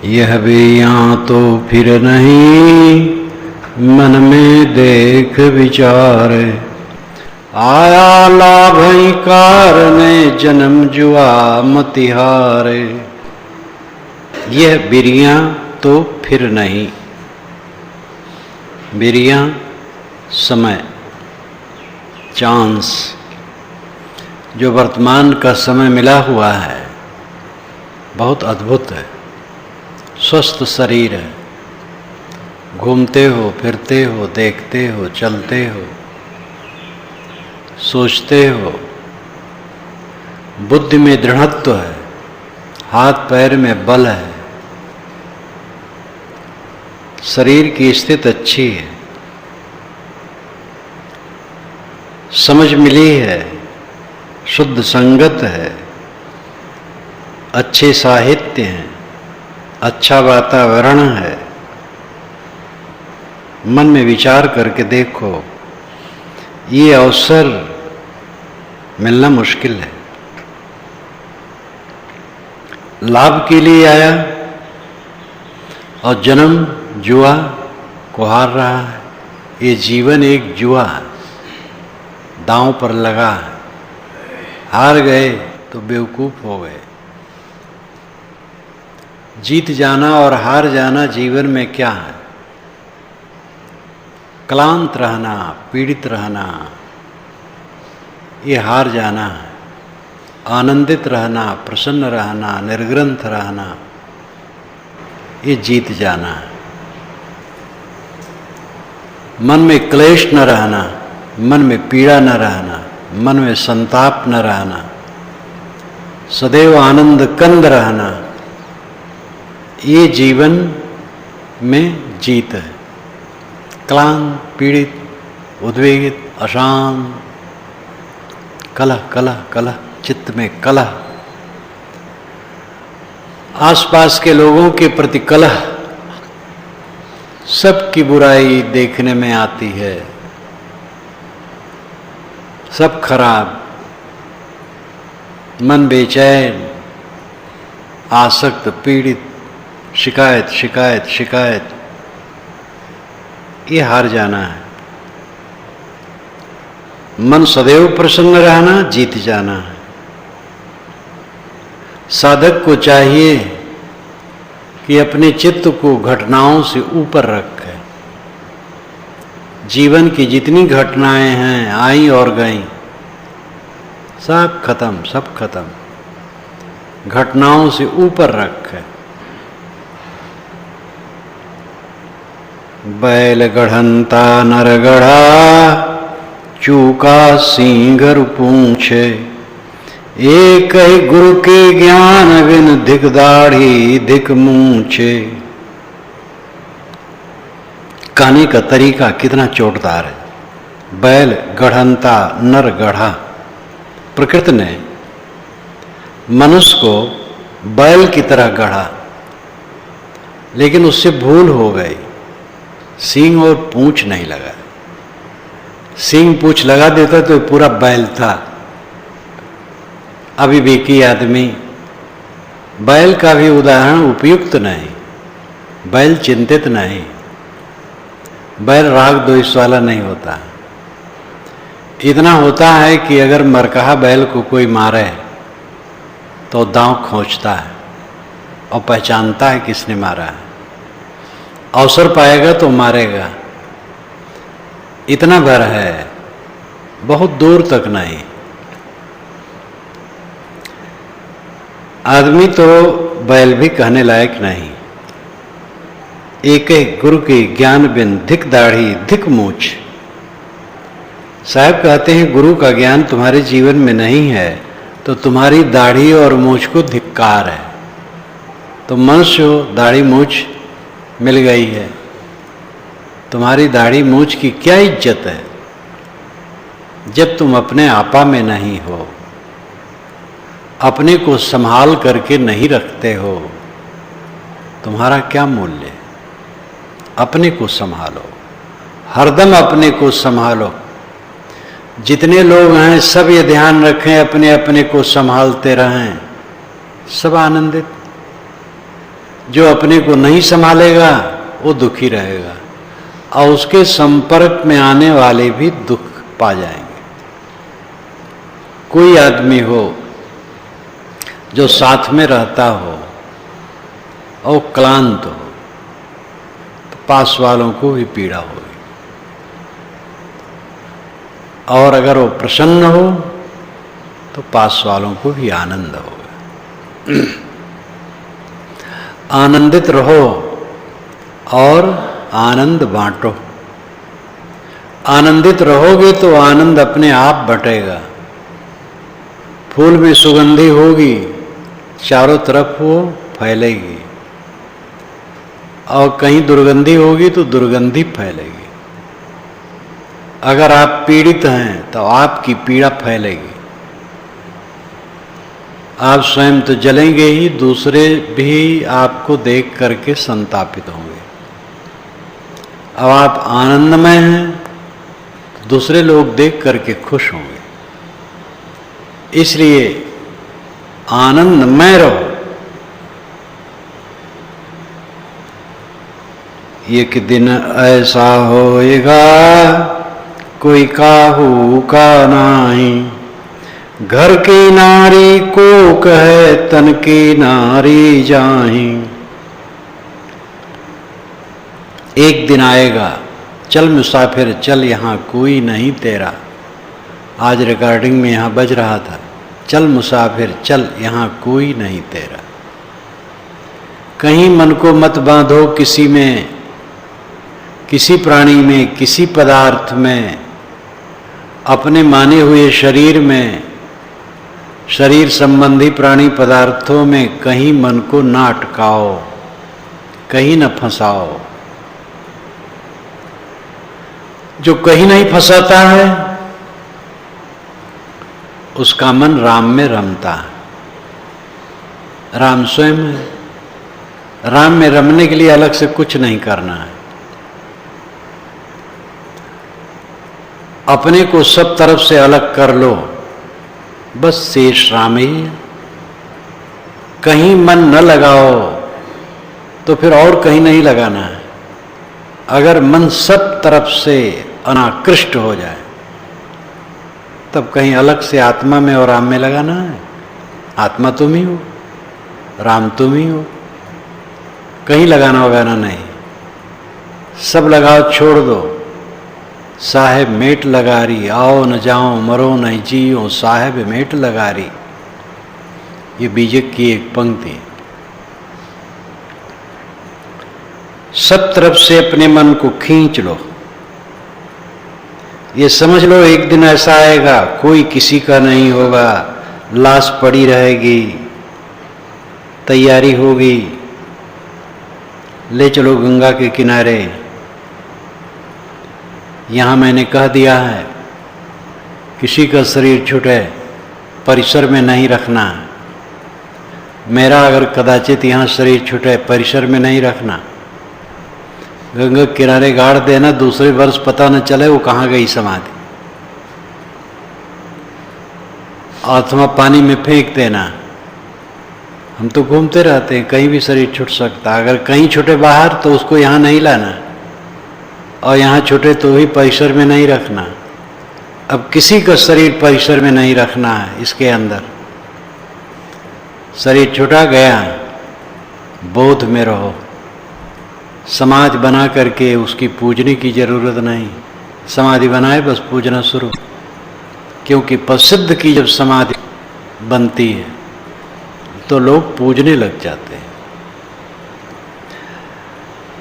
यह भी यहाँ तो फिर नहीं, मन में देख विचार। आया लाभ कारणे जन्म जुआ मतिहार। यह बिरियां तो फिर नहीं, बिरियां समय, चांस। जो वर्तमान का समय मिला हुआ है बहुत अद्भुत है। स्वस्थ शरीर है, घूमते हो, फिरते हो, देखते हो, चलते हो, सोचते हो, बुद्धि में दृढ़त्व है, हाथ पैर में बल है, शरीर की स्थिति अच्छी है, समझ मिली है, शुद्ध संगत है, अच्छे साहित्य हैं, अच्छा वातावरण है। मन में विचार करके देखो, ये अवसर मिलना मुश्किल है। लाभ के लिए आया और जन्म जुआ को हार रहा है। ये जीवन एक जुआ है, दांव पर लगा है। हार गए तो बेवकूफ हो गए। जीत जाना और हार जाना जीवन में क्या है? क्लांत रहना, पीड़ित रहना, ये हार जाना है। आनंदित रहना, प्रसन्न रहना, निर्ग्रंथ रहना, ये जीत जाना है। मन में क्लेश न रहना, मन में पीड़ा न रहना, मन में संताप न रहना, सदैव आनंद कंद रहना, ये जीवन में जीत है। क्लांत, पीड़ित, उद्वेगित, अशांत, कलह कलह कलह, चित्त में कलह, आसपास के लोगों के प्रति कलह, सबकी बुराई देखने में आती है, सब खराब, मन बेचैन, आसक्त, पीड़ित, शिकायत शिकायत शिकायत, ये हार जाना है। मन सदैव प्रसन्न रहना, जीत जाना है। साधक को चाहिए कि अपने चित्त को घटनाओं से ऊपर रखे। जीवन की जितनी घटनाएं हैं, आई और गईं, सब खत्म, सब खत्म। घटनाओं से ऊपर रखे। बैल गढ़ंता नर गढ़ा, चूका सिंगर पूछे। एक ही गुरु के ज्ञान बिन धिक दाढ़ी धिक मूछे। कहने का तरीका कितना चोटदार है। बैल गढ़ंता नर गढ़ा। प्रकृति ने मनुष्य को बैल की तरह गढ़ा, लेकिन उससे भूल हो गई। सींग और पूंछ नहीं लगा। सींग पूंछ लगा देता तो पूरा बैल था। अविवेकी आदमी। बैल का भी उदाहरण उपयुक्त नहीं। बैल चिंतित नहीं। बैल राग द्वेष वाला नहीं होता। इतना होता है कि अगर मरकहा बैल को कोई मारे तो दांव खींचता है और पहचानता है किसने मारा है। अवसर पाएगा तो मारेगा। इतना भर है, बहुत दूर तक नहीं। आदमी तो बैल भी कहने लायक नहीं। एक एक गुरु के ज्ञान बिन धिक दाढ़ी धिक मूछ। साहब कहते हैं गुरु का ज्ञान तुम्हारे जीवन में नहीं है तो तुम्हारी दाढ़ी और मूछ को धिक्कार है। तो मनुष्य हो, दाढ़ी मूछ मिल गई है, तुम्हारी दाढ़ी मूछ की क्या इज्जत है जब तुम अपने आपा में नहीं हो, अपने को संभाल करके नहीं रखते हो। तुम्हारा क्या मूल्य? अपने को संभालो, हरदम अपने को संभालो। जितने लोग हैं सब ये ध्यान रखें, अपने अपने को संभालते रहें, सब आनंदित। जो अपने को नहीं संभालेगा वो दुखी रहेगा, और उसके संपर्क में आने वाले भी दुख पा जाएंगे। कोई आदमी हो जो साथ में रहता हो और क्लांत हो, तो पास वालों को भी पीड़ा होगी, और अगर वो प्रसन्न हो तो पास वालों को भी आनंद होगा। आनंदित रहो और आनंद बांटो। आनंदित रहोगे तो आनंद अपने आप बटेगा। फूल में सुगंधी होगी, चारों तरफ वो फैलेगी, और कहीं दुर्गंधी होगी तो दुर्गंधी फैलेगी। अगर आप पीड़ित हैं तो आपकी पीड़ा फैलेगी। आप स्वयं तो जलेंगे ही, दूसरे भी आपको देख करके संतापित होंगे। अब आप आनंदमय हैं तो दूसरे लोग देख करके खुश होंगे। इसलिए आनंदमय रहो। एक दिन ऐसा होएगा कोई काहू का नाही, घर की नारी को कहे तन की नारी जाही। एक दिन आएगा, चल मुसाफिर चल यहाँ कोई नहीं तेरा। आज रिकॉर्डिंग में यहाँ बज रहा था, चल मुसाफिर चल यहाँ कोई नहीं तेरा। कहीं मन को मत बांधो किसी में, किसी प्राणी में, किसी पदार्थ में, अपने माने हुए शरीर में, शरीर संबंधी प्राणी पदार्थों में कहीं मन को ना अटकाओ, कहीं न फंसाओ। जो कहीं नहीं फंसाता है उसका मन राम में रमता है। राम स्वयं है। राम में रमने के लिए अलग से कुछ नहीं करना है। अपने को सब तरफ से अलग कर लो, बस शेष राम ही है। कहीं मन न लगाओ तो फिर और कहीं नहीं लगाना है। अगर मन सब तरफ से अनाकृष्ट हो जाए तब कहीं अलग से आत्मा में और राम में लगाना है। आत्मा तुम ही हो, राम तुम ही हो, कहीं लगाना वगाना नहीं। सब लगाओ छोड़ दो। साहेब मेट लगारी, आओ न जाओ मरो न जियो, साहेब मेट लगारी। ये बीजक की एक पंक्ति। सब तरफ से अपने मन को खींच लो। ये समझ लो एक दिन ऐसा आएगा कोई किसी का नहीं होगा, लाश पड़ी रहेगी, तैयारी होगी, ले चलो गंगा के किनारे। यहाँ मैंने कह दिया है किसी का शरीर छूटे परिसर में नहीं रखना। मेरा अगर कदाचित यहाँ शरीर छूटे परिसर में नहीं रखना, गंगा किनारे गाड़ देना, दूसरे वर्ष पता न चले वो कहाँ गई समाधि। आत्मा पानी में फेंक देना। हम तो घूमते रहते हैं, कहीं भी शरीर छूट सकता। अगर कहीं छूटे बाहर तो उसको यहाँ नहीं लाना, और यहाँ छूटे तो भी परिसर में नहीं रखना। अब किसी का शरीर परिसर में नहीं रखना है। इसके अंदर शरीर छूटा गया, बोध में रहो। समाज बना करके उसकी पूजने की जरूरत नहीं। समाधि बनाए बस पूजना शुरू, क्योंकि प्रसिद्ध की जब समाधि बनती है तो लोग पूजने लग जाते हैं।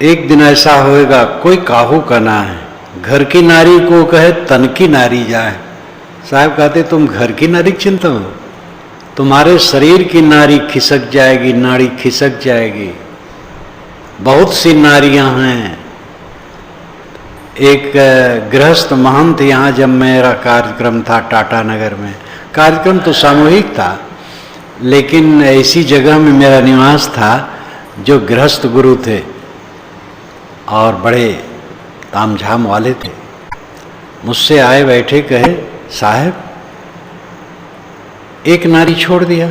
एक दिन ऐसा होएगा कोई काहू का ना है, घर की नारी को कहे तन की नारी जाए। साहब कहते तुम घर की नारी चिंता हो, तुम्हारे शरीर की नारी खिसक जाएगी, नाड़ी खिसक जाएगी। बहुत सी नारियां हैं। एक गृहस्थ महंत यहाँ जब मेरा कार्यक्रम था टाटा नगर में, कार्यक्रम तो सामूहिक था लेकिन ऐसी जगह में मेरा निवास था जो गृहस्थ गुरु थे और बड़े तामझाम वाले थे। मुझसे आए बैठे कहे साहब एक नारी छोड़ दिया,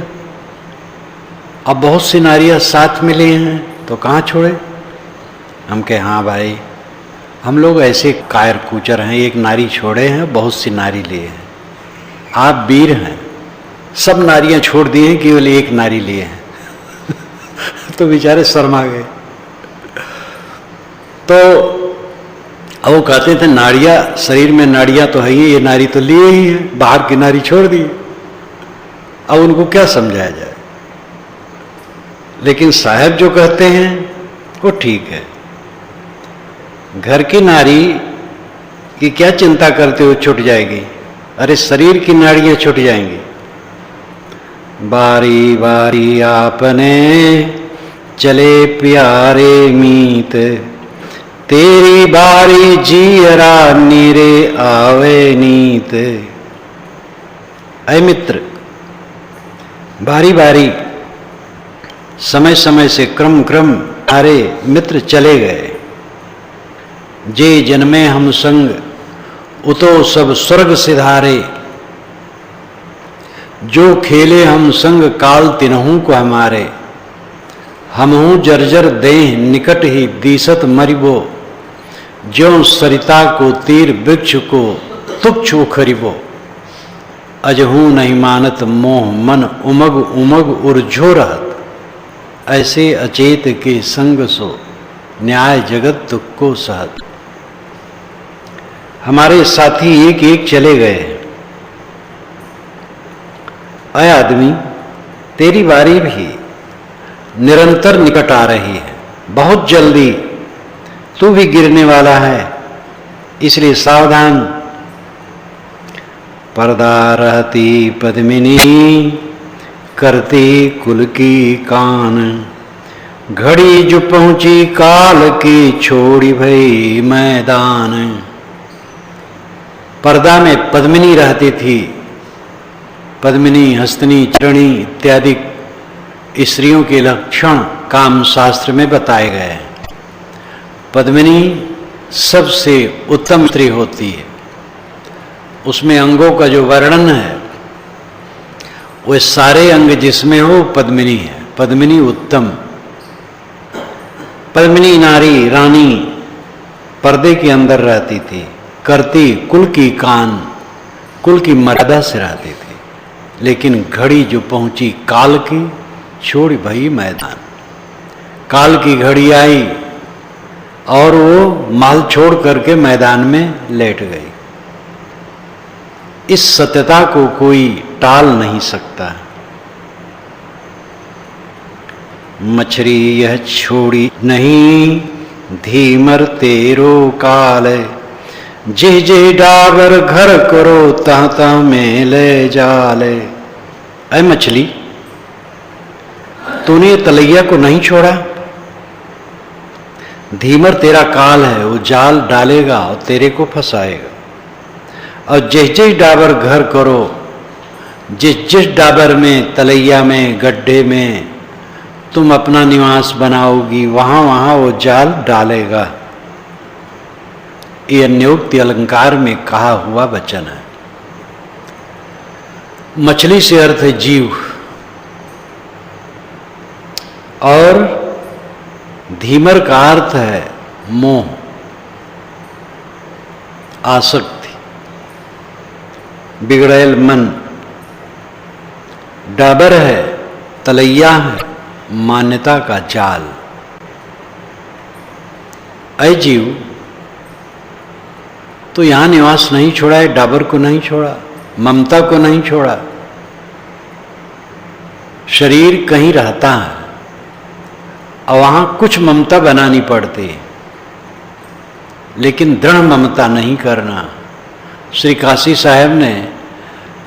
अब बहुत सी नारियां साथ मिली हैं, तो कहाँ छोड़े? हम कहे हाँ भाई, हम लोग ऐसे कायर कूचर हैं, एक नारी छोड़े हैं, बहुत सी नारी लिए हैं। आप वीर हैं, सब नारियां छोड़ दी हैं, केवल एक नारी लिए हैं। तो बेचारे शर्मा गए। तो वो कहते थे नाड़ियां, शरीर में नाड़ियां तो है ही, ये नारी तो लिए ही है, बाहर की नारी छोड़ दी। अब उनको क्या समझाया जाए? लेकिन साहब जो कहते हैं वो ठीक है। घर की नारी की क्या चिंता करते हो, छूट जाएगी? अरे शरीर की नाड़ियां छूट जाएंगी। बारी बारी आपने चले प्यारे मीत, तेरी बारी जियरा नीरे आवे नीत। ऐ मित्र, बारी बारी समय समय से क्रम क्रम हमारे मित्र चले गए। जे जन्मे हम संग उतो सब स्वर्ग सिधारे, जो खेले हम संग काल तिनहु को हमारे। हमहू जर्जर देह निकट ही दीसत मरिबो, ज्यों सरिता को तीर वृक्ष को तुक्ष उखरिबो। अजहू नहीं मानत मोह मन उमग उमग उर्झो रहत, ऐसे अचेत के संग सो न्याय जगत तुक को सहत। हमारे साथी एक एक चले गए। अय आदमी, तेरी बारी भी निरंतर निकट आ रही है, बहुत जल्दी तू भी गिरने वाला है, इसलिए सावधान। पर्दा रहती पद्मिनी करती कुल की कान, घड़ी जो पहुंची काल की छोड़ी भई मैदान। पर्दा में पद्मिनी रहती थी। पद्मिनी, हस्तनी, चरणी इत्यादि स्त्रियों के लक्षण काम शास्त्र में बताए गए हैं। पद्मिनी सबसे उत्तम स्त्री होती है। उसमें अंगों का जो वर्णन है, वो सारे अंग जिसमें हो पद्मिनी है। पद्मिनी उत्तम। पद्मिनी नारी रानी पर्दे के अंदर रहती थी, करती कुल की कान, कुल की मर्यादा से रहती थी। लेकिन घड़ी जो पहुंची काल की, छोड़ी भई मैदान। काल की घड़ी आई और वो माल छोड़ करके मैदान में लेट गई। इस सत्यता को कोई टाल नहीं सकता। मछली यह छोड़ी नहीं धीमर तेरो काल, जे जे डागर घर करो तह तह में ले जाले। ऐ मछली, तूने तलैया को नहीं छोड़ा? धीमर तेरा काल है, वो जाल डालेगा और तेरे को फंसाएगा। और जिस जिस डाबर घर करो, जिस जिस डाबर में, तलैया में, गड्ढे में तुम अपना निवास बनाओगी, वहां वहां वो जाल डालेगा। ये अन्योक्ति अलंकार में कहा हुआ वचन है। मछली से अर्थ है जीव, और धीमर का अर्थ है मोह, आसक्ति, बिगड़ैल मन। डाबर है, तलैया है, मान्यता का जाल। ऐ जीव, तो यहां निवास नहीं छोड़ा है, डाबर को नहीं छोड़ा, ममता को नहीं छोड़ा। शरीर कहीं रहता है और वहां कुछ ममता बनानी पड़ती है, लेकिन दृढ़ ममता नहीं करना। श्री काशी साहब ने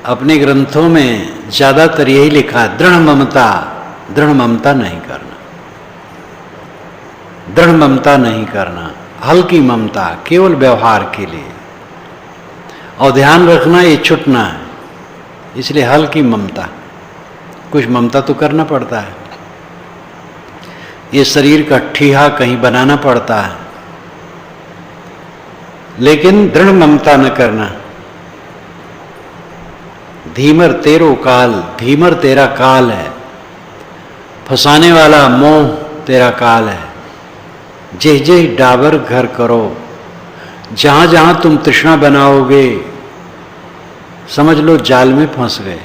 अपने ग्रंथों में ज्यादातर यही लिखा, दृढ़ ममता नहीं करना। दृढ़ ममता नहीं करना, हल्की ममता, केवल व्यवहार के लिए। और ध्यान रखना ये छूटना है, इसलिए हल्की ममता। कुछ ममता तो करना पड़ता है। ये शरीर का ठीहा कहीं बनाना पड़ता है, लेकिन दृढ़ ममता न करना। धीमर तेरो काल, धीमर तेरा काल है। फंसाने वाला मोह तेरा काल है। जे जे डाबर घर करो, जहां जहां तुम तृष्णा बनाओगे समझ लो जाल में फंस गए।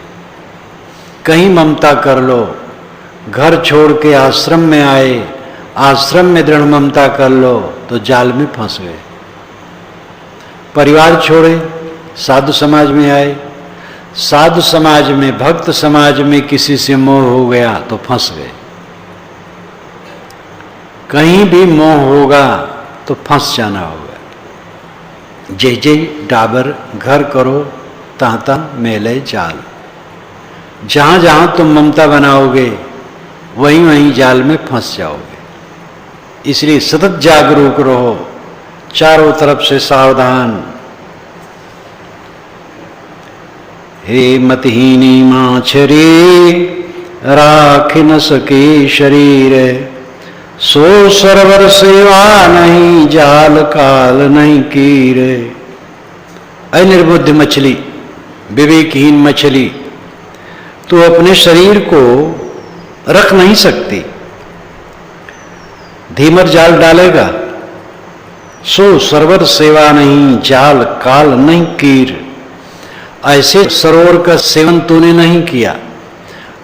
कहीं ममता कर लो, घर छोड़ के आश्रम में आए, आश्रम में दृढ़ ममता कर लो तो जाल में फंस गए। परिवार छोड़े, साधु समाज में आए, साधु समाज में, भक्त समाज में किसी से मोह हो गया तो फंस गए। कहीं भी मोह होगा तो फंस जाना होगा। जय जय डाबर घर करो, तांता मेले जाल। जहां जहां तुम ममता बनाओगे वहीं वहीं जाल में फंस जाओगे। इसलिए सतत जागरूक रहो, चारों तरफ से सावधान। हे मतहीनी माछरे, राख न सके शरीर, सो सरवर सेवा नहीं, जाल काल नहीं कीर। अनिर्बुद्ध मछली, विवेकहीन मछली, तो अपने शरीर को रख नहीं सकती, धीमर जाल डालेगा। सो सरवर सेवा नहीं, जाल काल नहीं कीर। ऐसे सरोवर का सेवन तूने नहीं किया,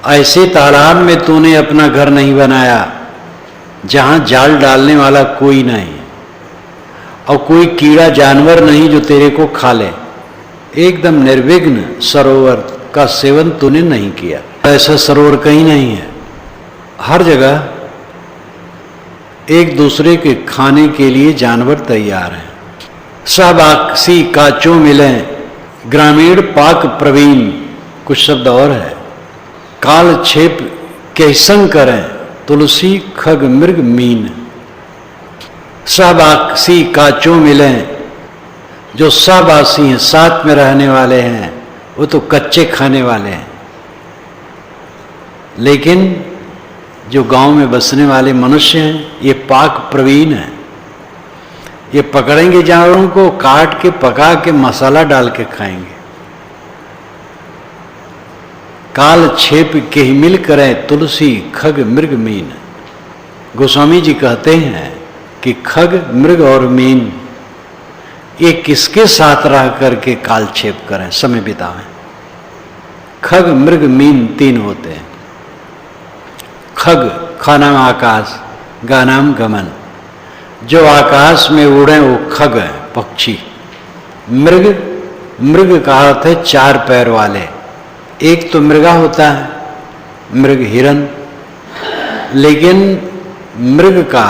ऐसे तालाब में तूने अपना घर नहीं बनाया जहां जाल डालने वाला कोई नहीं और कोई कीड़ा जानवर नहीं जो तेरे को खा ले। एकदम निर्विघ्न सरोवर का सेवन तूने नहीं किया। ऐसा सरोवर कहीं नहीं है। हर जगह एक दूसरे के खाने के लिए जानवर तैयार हैं। सब आक्सी काचों मिलें, ग्रामीण पाक प्रवीण, कुछ शब्द और है। काल छेप कैसन करें, तुलसी खग मृग मीन। सब आक्सी काचों मिलें, जो सब आसी हैं, साथ में रहने वाले हैं, वो तो कच्चे खाने वाले हैं। लेकिन जो गांव में बसने वाले मनुष्य हैं ये पाक प्रवीण हैं। ये पकड़ेंगे जानवरों को, काट के पका के मसाला डाल के खाएंगे। काल छेप के ही मिल करें, तुलसी खग मृग मीन। गोस्वामी जी कहते हैं कि खग मृग और मीन ये किसके साथ रह करके कालक्षेप करें, समय बिताएं। खग मृग मीन तीन होते हैं। खग खा नाम आकाश, गा नाम गमन, जो आकाश में उड़े वो खग है, पक्षी। मृग, मृग का अर्थ है चार पैर वाले। एक तो मृगा होता है, मृग हिरन, लेकिन मृग का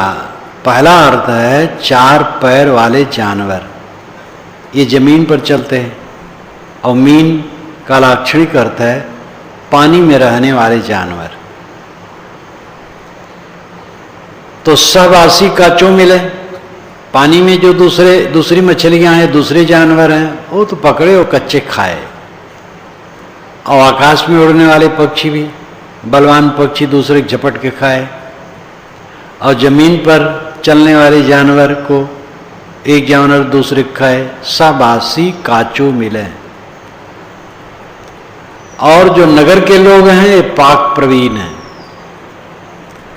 पहला अर्थ है चार पैर वाले जानवर। ये जमीन पर चलते हैं। और मीन का लाक्षणिक अर्थ है पानी में रहने वाले जानवर। तो सब आसी काचों मिले, पानी में जो दूसरी मछलियां हैं, दूसरे जानवर हैं, वो तो पकड़े और कच्चे खाए। और आकाश में उड़ने वाले पक्षी भी, बलवान पक्षी दूसरे झपट के खाए। और जमीन पर चलने वाले जानवर को एक जानवर दूसरे खाए। सब आसी काचों मिले। और जो नगर के लोग हैं ये पाक प्रवीण हैं,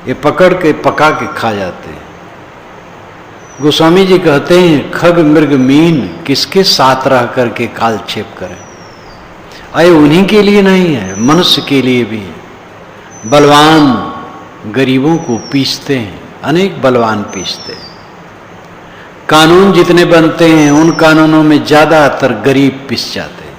ये पकड़ के पका के खा जाते हैं। गोस्वामी जी कहते हैं खग मृग मीन किसके साथ रह करके कालक्षेप करें। अरे उन्हीं के लिए नहीं है, मनुष्य के लिए भी है। बलवान गरीबों को पीसते हैं, अनेक बलवान पीसते हैं। कानून जितने बनते हैं उन कानूनों में ज्यादातर गरीब पिस जाते हैं।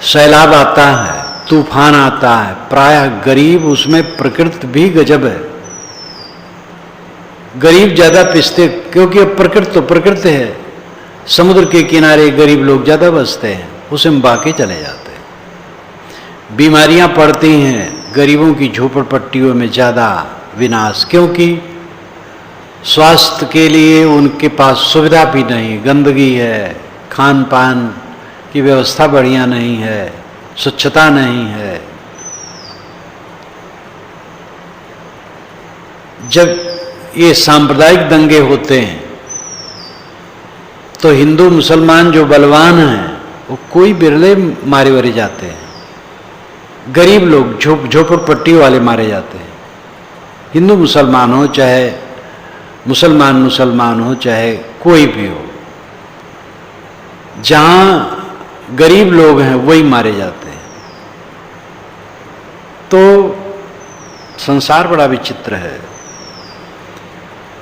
सैलाब आता है, तूफान आता है, प्रायः गरीब, उसमें प्रकृति भी गजब है। गरीब ज्यादा पिसते, क्योंकि अब प्रकृति तो प्रकृति है। समुद्र के किनारे गरीब लोग ज्यादा बसते हैं, उसे हम बाके चले जाते हैं। बीमारियां पड़ती हैं गरीबों की झोपड़पट्टियों में ज्यादा विनाश, क्योंकि स्वास्थ्य के लिए उनके पास सुविधा भी नहीं, गंदगी है, खान पान की व्यवस्था बढ़िया नहीं है, स्वच्छता नहीं है। जब ये सांप्रदायिक दंगे होते हैं तो हिंदू मुसलमान जो बलवान हैं वो कोई बिरले मारे वारे जाते हैं, गरीब लोग झोपड़पट्टी वाले मारे जाते हैं। हिंदू मुसलमान हो, चाहे मुसलमान हो, चाहे कोई भी हो, जहां गरीब लोग हैं वही मारे जाते हैं। तो संसार बड़ा विचित्र है।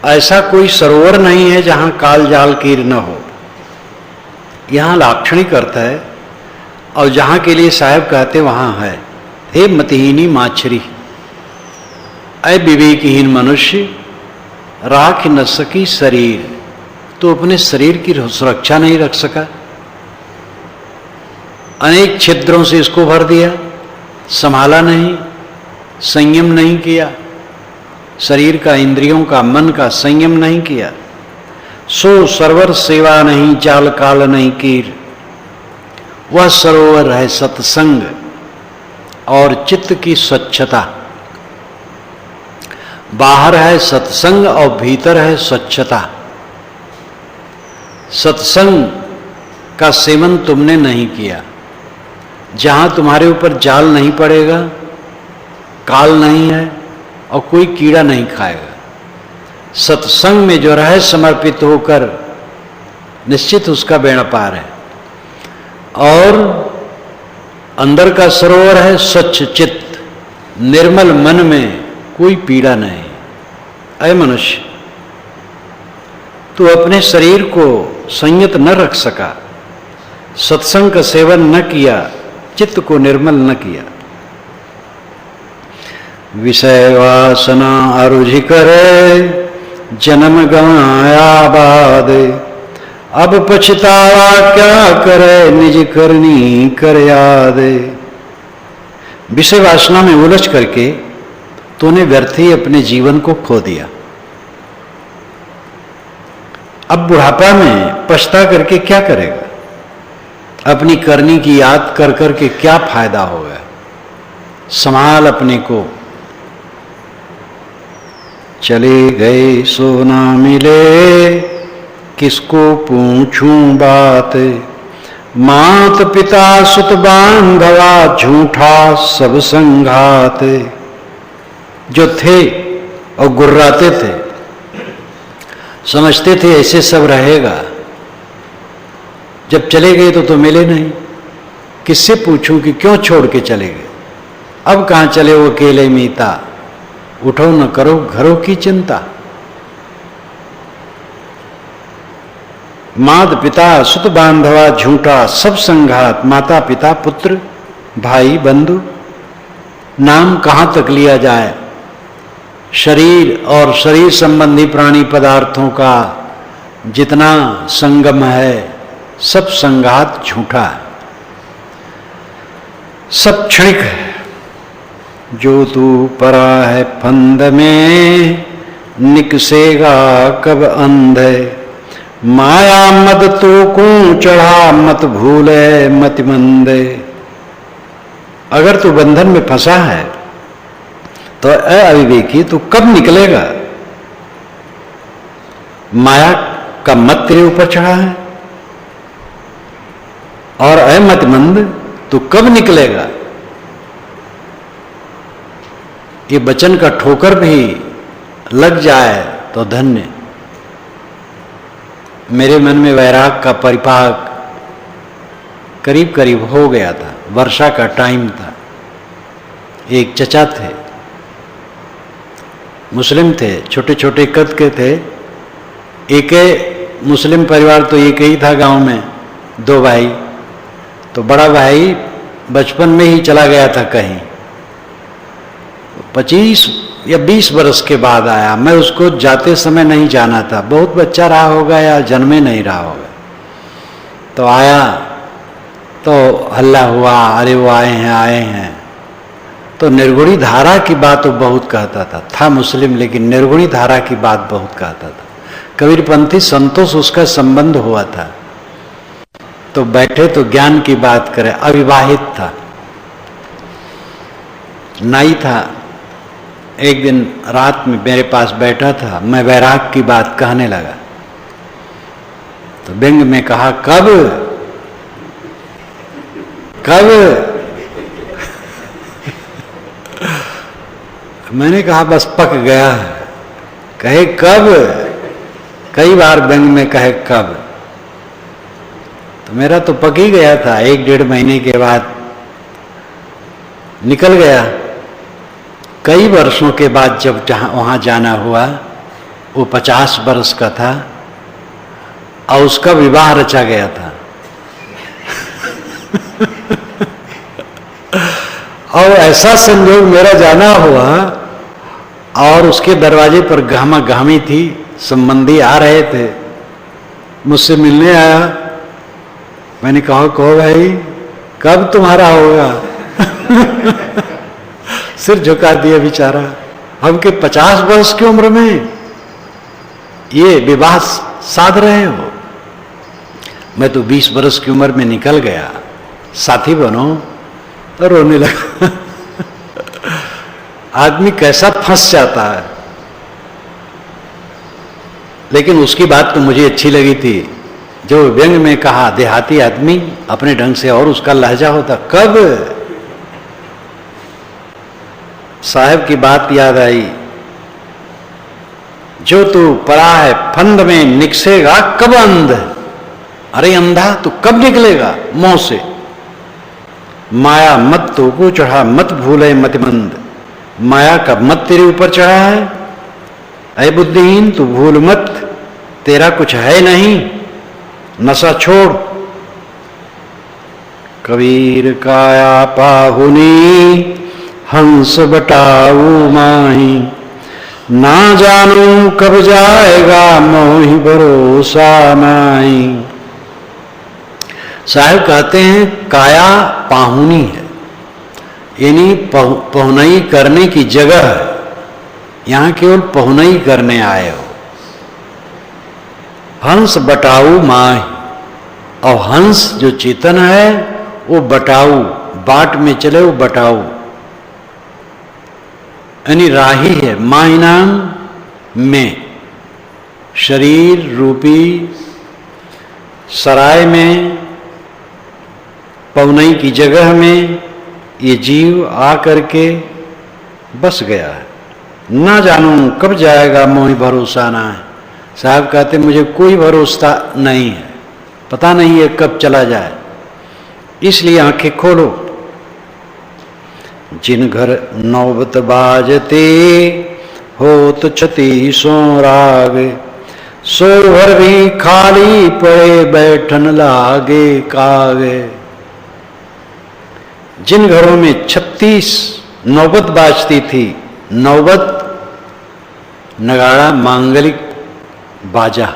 ऐसा कोई सरोवर नहीं है जहां काल जाल कीर न हो। यहां लाक्षणिक अर्थ है, और जहां के लिए साहब कहते वहां है। हे मतिहीनी माछरी, ऐ विवेकहीन मनुष्य, राख न सकी शरीर, तो अपने शरीर की सुरक्षा नहीं रख सका। अनेक छिद्रों से इसको भर दिया, संभाला नहीं, संयम नहीं किया, शरीर का, इंद्रियों का, मन का संयम नहीं किया। सो सरवर सेवा नहीं, जाल काल नहीं कीर। वह सरोवर है सत्संग और चित्त की स्वच्छता। बाहर है सत्संग और भीतर है स्वच्छता। सत्संग का सेवन तुमने नहीं किया, जहां तुम्हारे ऊपर जाल नहीं पड़ेगा, काल नहीं है और कोई कीड़ा नहीं खाएगा। सत्संग में जो रहे समर्पित होकर, निश्चित उसका बेड़ा पार है। और अंदर का सरोवर है स्वच्छ चित्त, निर्मल मन में कोई पीड़ा नहीं। ऐ मनुष्य, तू अपने शरीर को संयत न रख सका, सत्संग का सेवन न किया, चित्त को निर्मल न किया। विषय वासना आरुझि करे, जन्म गंवाया बाद। अब पछतावा क्या करे, निज करनी कर याद। विषय वासना में उलझ करके तूने व्यर्थ ही अपने जीवन को खो दिया। अब बुढ़ापा में पछता करके क्या करेगा? अपनी करनी की याद कर करके क्या फायदा होगा? संभाल अपने को। चले गए सो ना मिले, किसको पूछूं बात। मात पिता सुत बांधवा, झूठा सब संघात। जो थे और गुर्राते थे, समझते थे ऐसे सब रहेगा, जब चले गए तो मिले नहीं। किससे पूछूं कि क्यों छोड़ के चले गए? अब कहां चले वो अकेले मीता, उठो न करो घरों की चिंता। मात पिता सुत बांधवा, झूठा सब संघात। माता पिता पुत्र भाई बंधु, नाम कहां तक लिया जाए? शरीर और शरीर संबंधी प्राणी पदार्थों का जितना संगम है, सब संघात झूठा है, सब क्षणिक है। जो तू परा है फंद में, निकसेगा कब अंधे। माया मद तो को चढ़ा, मत भूले मत मंदे। अगर तू बंधन में फंसा है तो अविवेकी तू कब निकलेगा? माया का मत तेरे ऊपर चढ़ा है, और अमतमंद तू कब निकलेगा? ये वचन का ठोकर भी लग जाए तो धन्य। मेरे मन में वैराग का परिपाक करीब करीब हो गया था। वर्षा का टाइम था। एक चचा थे, मुस्लिम थे, छोटे छोटे कद के थे। एक मुस्लिम परिवार तो एक ही था गांव में, दो भाई। तो बड़ा भाई बचपन में ही चला गया था कहीं, 25 या 20 बरस के बाद आया। मैं उसको जाते समय नहीं जाना था, बहुत बच्चा रहा होगा या जन्मे नहीं रहा होगा। तो आया तो हल्ला हुआ, अरे वो आए हैं। तो निर्गुणी धारा की बात वो बहुत कहता था मुस्लिम, लेकिन निर्गुणी धारा की बात बहुत कहता था। कबीरपंथी संतों से उसका संबंध हुआ था। तो बैठे तो ज्ञान की बात करे। अविवाहित था, नाई था। एक दिन रात में मेरे पास बैठा था, मैं वैराग की बात कहने लगा तो व्यंग में कहा, कब मैंने कहा बस पक गया। कहे कब? कई बार व्यंग में कहे कब, तो मेरा तो पक ही गया था। 1-1.5 महीने के बाद निकल गया। कई वर्षों के बाद जब वहां जाना हुआ, वो 50 वर्ष का था और उसका विवाह रचा गया था। और ऐसा संयोग मेरा जाना हुआ और उसके दरवाजे पर गहमा गहमी थी, संबंधी आ रहे थे, मुझसे मिलने आया। मैंने कहा कहो भाई कब तुम्हारा होगा? सिर झुका दिया बेचारा। हम के 50 वर्ष की उम्र में ये विवाह साध रहे हो? मैं तो 20 वर्ष की उम्र में निकल गया, साथी बनो। तो रोने लगा। आदमी कैसा फंस जाता है। लेकिन उसकी बात तो मुझे अच्छी लगी थी, जो व्यंग में कहा देहाती आदमी अपने ढंग से, और उसका लहजा होता कब। साहब की बात याद आई, जो तू पड़ा है फंद में निकसेगा कब अंध। अरे अंधा तू कब निकलेगा मुंह से। माया मत तो को चढ़ा मत भूले मतिमंद। माया का मत तेरे ऊपर चढ़ा है, अय बुद्धिहीन तू भूल मत, तेरा कुछ है नहीं, नशा छोड़। कबीर काया पाहुनी हंस बटाऊ माही, ना जानू कब जाएगा मोहि भरोसा नाई। साहब कहते हैं काया पाहुनी है, यानी पहुनई करने की जगह है। यहां केवल पहुनई करने आए हो। हंस बटाऊ माही, और हंस जो चेतन है वो बटाऊ, बाट में चले वो बटाऊ, यानी राही है। माही नाम में शरीर रूपी सराय में, पवनई की जगह में ये जीव आ करके बस गया है। ना जानूं कब जाएगा मोहि भरोसा ना है। साहब कहते मुझे कोई भरोसा नहीं है, पता नहीं है कब चला जाए, इसलिए आंखें खोलो। जिन घर नौबत बाजते होत छती सो राग, सो घर भी खाली पड़े बैठन लागे कागे। जिन घरों में 36 नौबत बाजती थी, नौबत नगाड़ा मांगलिक बाजा,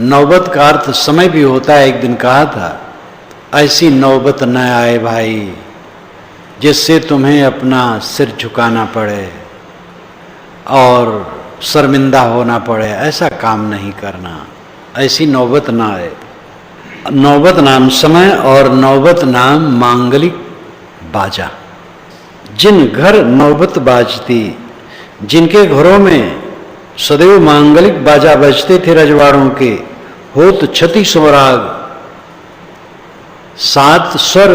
नौबत का अर्थ समय भी होता है। एक दिन कहा था ऐसी नौबत न आए भाई जिससे तुम्हें अपना सिर झुकाना पड़े और शर्मिंदा होना पड़े, ऐसा काम नहीं करना, ऐसी नौबत ना आए। नौबत नाम समय और नौबत नाम मांगलिक बाजा। जिन घर नौबत बाजती, जिनके घरों में सदैव मांगलिक बाजा बजते थे रजवाड़ों के, होत 36 राग, 7 स्वर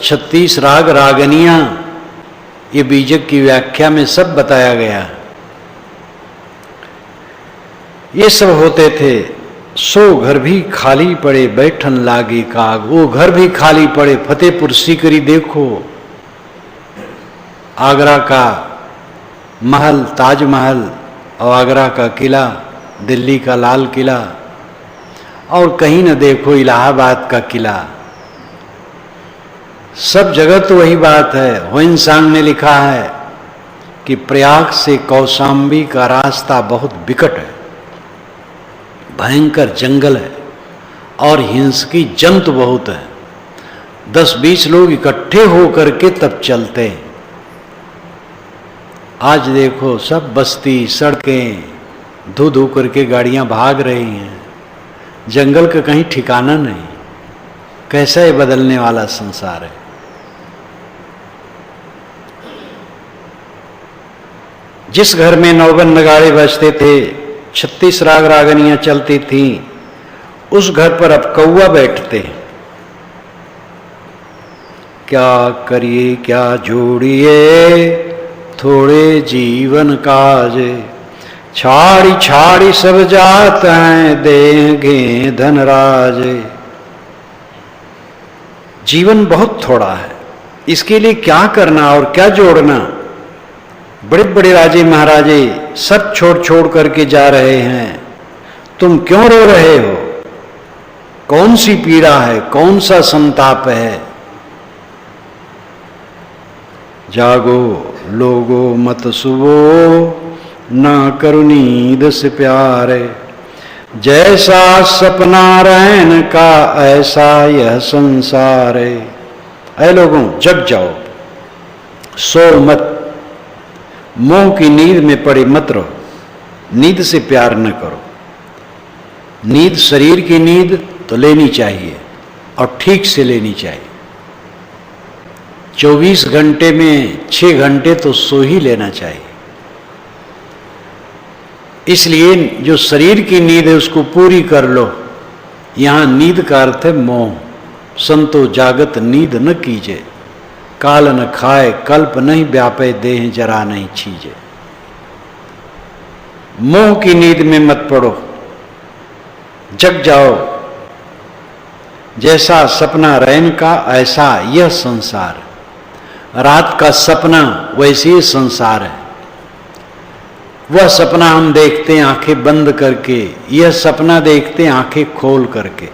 36 राग रागनियां, ये बीजक की व्याख्या में सब बताया गया। ये सब होते थे। सो घर भी खाली पड़े बैठन लागे काग, वो घर भी खाली पड़े। फतेहपुर सीकरी देखो, आगरा का महल ताजमहल और आगरा का किला, दिल्ली का लाल किला, और कहीं न देखो इलाहाबाद का किला, सब जगह तो वही बात है। ह्वेनसांग ने लिखा है कि प्रयाग से कौशाम्बी का रास्ता बहुत विकट है, भयंकर जंगल है और हिंसकी जंतु बहुत है। 10-20 लोग इकट्ठे होकर के तब चलते हैं। आज देखो सब बस्ती सड़कें धो धो करके गाड़ियां भाग रही हैं, जंगल का कहीं ठिकाना नहीं। कैसा ये बदलने वाला संसार है। जिस घर में नौबन नगाड़े बजते थे, 36 राग रागनियां चलती थीं, उस घर पर अब कौवा बैठते। क्या करिए क्या जोड़िए थोड़े जीवन काज, छाड़ी छाड़ी सब जात हैं, देंगे धनराज। जीवन बहुत थोड़ा है, इसके लिए क्या करना और क्या जोड़ना। बड़े बड़े राजे महाराजे सब छोड़ छोड़ करके जा रहे हैं, तुम क्यों रो रहे हो? कौन सी पीड़ा है, कौन सा संताप है? जागो लोगो मत सुवो, ना करो नींद से प्यारे। जैसा सपना रैन का ऐसा यह संसार है। ऐ लोगों जग जाओ, सो मत, मोह की नींद में पड़े मत रहो, नींद से प्यार न करो। नींद शरीर की नींद तो लेनी चाहिए और ठीक से लेनी चाहिए। 24 घंटे में 6 घंटे तो सो ही लेना चाहिए। इसलिए जो शरीर की नींद है उसको पूरी कर लो। यहां नींद का अर्थ है मोह। संतो जागत नींद न कीजे, काल न खाए कल्प नहीं व्यापे, देह जरा नहीं छीजे। मोह की नींद में मत पड़ो, जग जाओ। जैसा सपना रैन का ऐसा यह संसार। रात का सपना वैसे ही संसार है। वह सपना हम देखते हैं आंखें बंद करके, यह सपना देखते हैं आंखें खोल करके।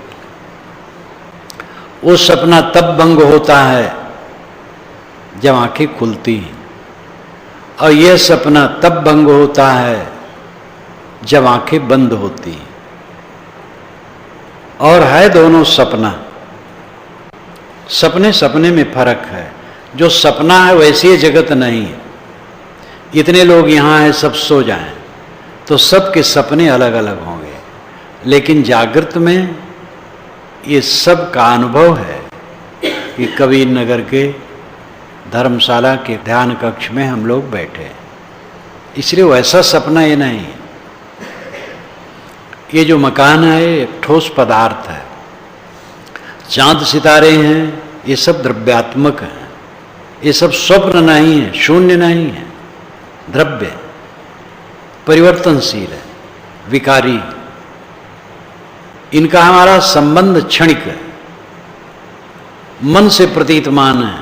वो सपना तब भंग होता है जब आंखें खुलती हैं, और यह सपना तब भंग होता है जब आंखें बंद होती हैं। और है दोनों सपना। सपने सपने में फर्क है। जो सपना है वैसे जगत नहीं है। इतने लोग यहाँ हैं, सब सो जाएं तो सबके सपने अलग अलग होंगे, लेकिन जागृत में ये सब का अनुभव है कि कबीर नगर के धर्मशाला के ध्यान कक्ष में हम लोग बैठे, इसलिए वैसा सपना ये नहीं। ये जो मकान है एक ठोस पदार्थ है। चांद सितारे हैं, ये सब द्रव्यात्मक हैं। ये सब स्वप्न नहीं है, शून्य नहीं है, द्रव्य परिवर्तनशील है, विकारी। इनका हमारा संबंध क्षणिक है, मन से प्रतीतमान है,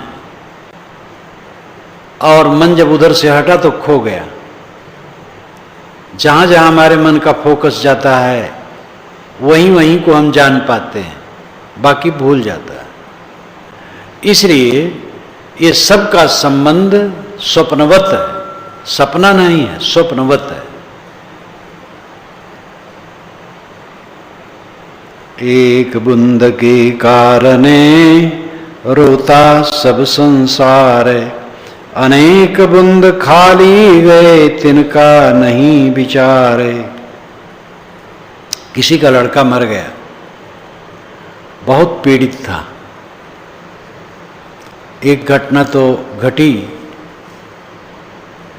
और मन जब उधर से हटा तो खो गया। जहां जहां हमारे मन का फोकस जाता है वहीं वहीं को हम जान पाते हैं, बाकी भूल जाता है। इसलिए ये सब का संबंध स्वप्नवत है, सपना नहीं है, स्वप्नवत है। एक बूंद के कारणे रोता सब संसार, अनेक बूंद खाली गए तिनका नहीं विचार। किसी का लड़का मर गया, बहुत पीड़ित था। एक घटना तो घटी,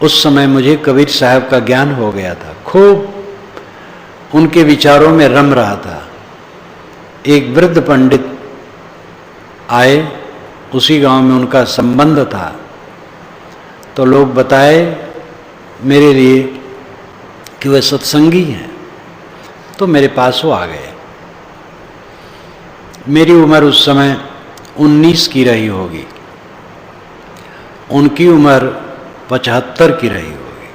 उस समय मुझे कबीर साहब का ज्ञान हो गया था, खूब उनके विचारों में रम रहा था। एक वृद्ध पंडित आए, उसी गांव में उनका संबंध था, तो लोग बताए मेरे लिए कि वे सत्संगी हैं, तो मेरे पास वो आ गए। मेरी उम्र उस समय 19 की रही होगी, उनकी उम्र 75 की रही होगी।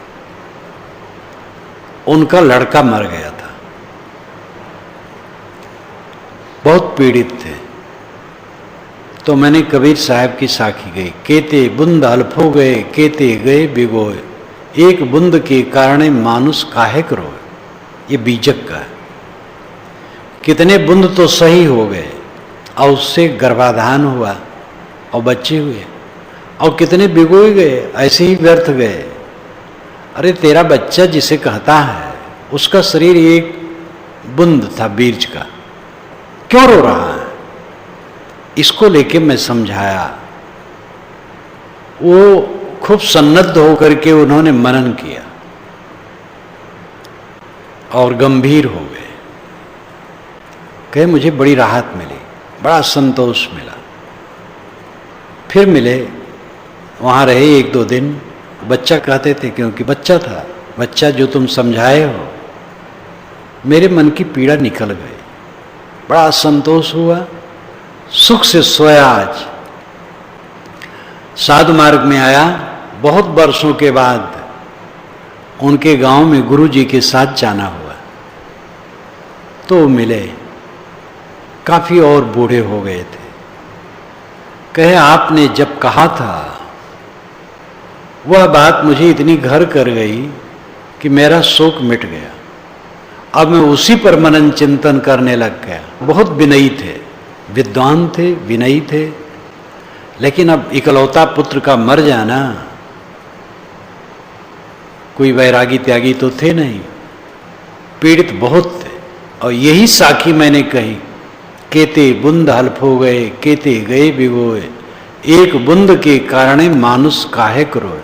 उनका लड़का मर गया था, बहुत पीड़ित थे। तो मैंने कबीर साहब की साखी गई, केते बुंद अल्फो गए केते गए बिगोए, एक बुंद के कारण मानुष काहे रोए। ये बीजक का है। कितने बुंद तो सही हो गए और उससे गर्भाधान हुआ और बच्चे हुए, और कितने बिगोए गए, ऐसे ही व्यर्थ गए। अरे तेरा बच्चा जिसे कहता है उसका शरीर एक बुंद था बीज का, क्यों रो रहा है? इसको लेके मैं समझाया। वो खूब सन्नद्ध होकर के उन्होंने मनन किया और गंभीर हो गए। कहे मुझे बड़ी राहत मिली, बड़ा संतोष मिला। फिर मिले, वहाँ रहे 1-2 दिन, बच्चा कहते थे, क्योंकि बच्चा था। बच्चा जो तुम समझाए हो, मेरे मन की पीड़ा निकल गई, बड़ा संतोष हुआ, सुख से सोया। आज साधु मार्ग में आया, बहुत वर्षों के बाद उनके गांव में गुरु जी के साथ जाना हुआ, तो मिले, काफी और बूढ़े हो गए थे। कहे आपने जब कहा था वह बात मुझे इतनी घर कर गई कि मेरा शोक मिट गया। अब मैं उसी पर मनन चिंतन करने लग गया। बहुत विनयी थे, विद्वान थे, विनयी थे, लेकिन अब इकलौता पुत्र का मर जाना, कोई वैरागी त्यागी तो थे नहीं, पीड़ित बहुत थे। और यही साखी मैंने कही, केते बुंद हल्फ हो गए, केते गए भिगोए, एक बुंद के कारणे मानुष काहे करोए।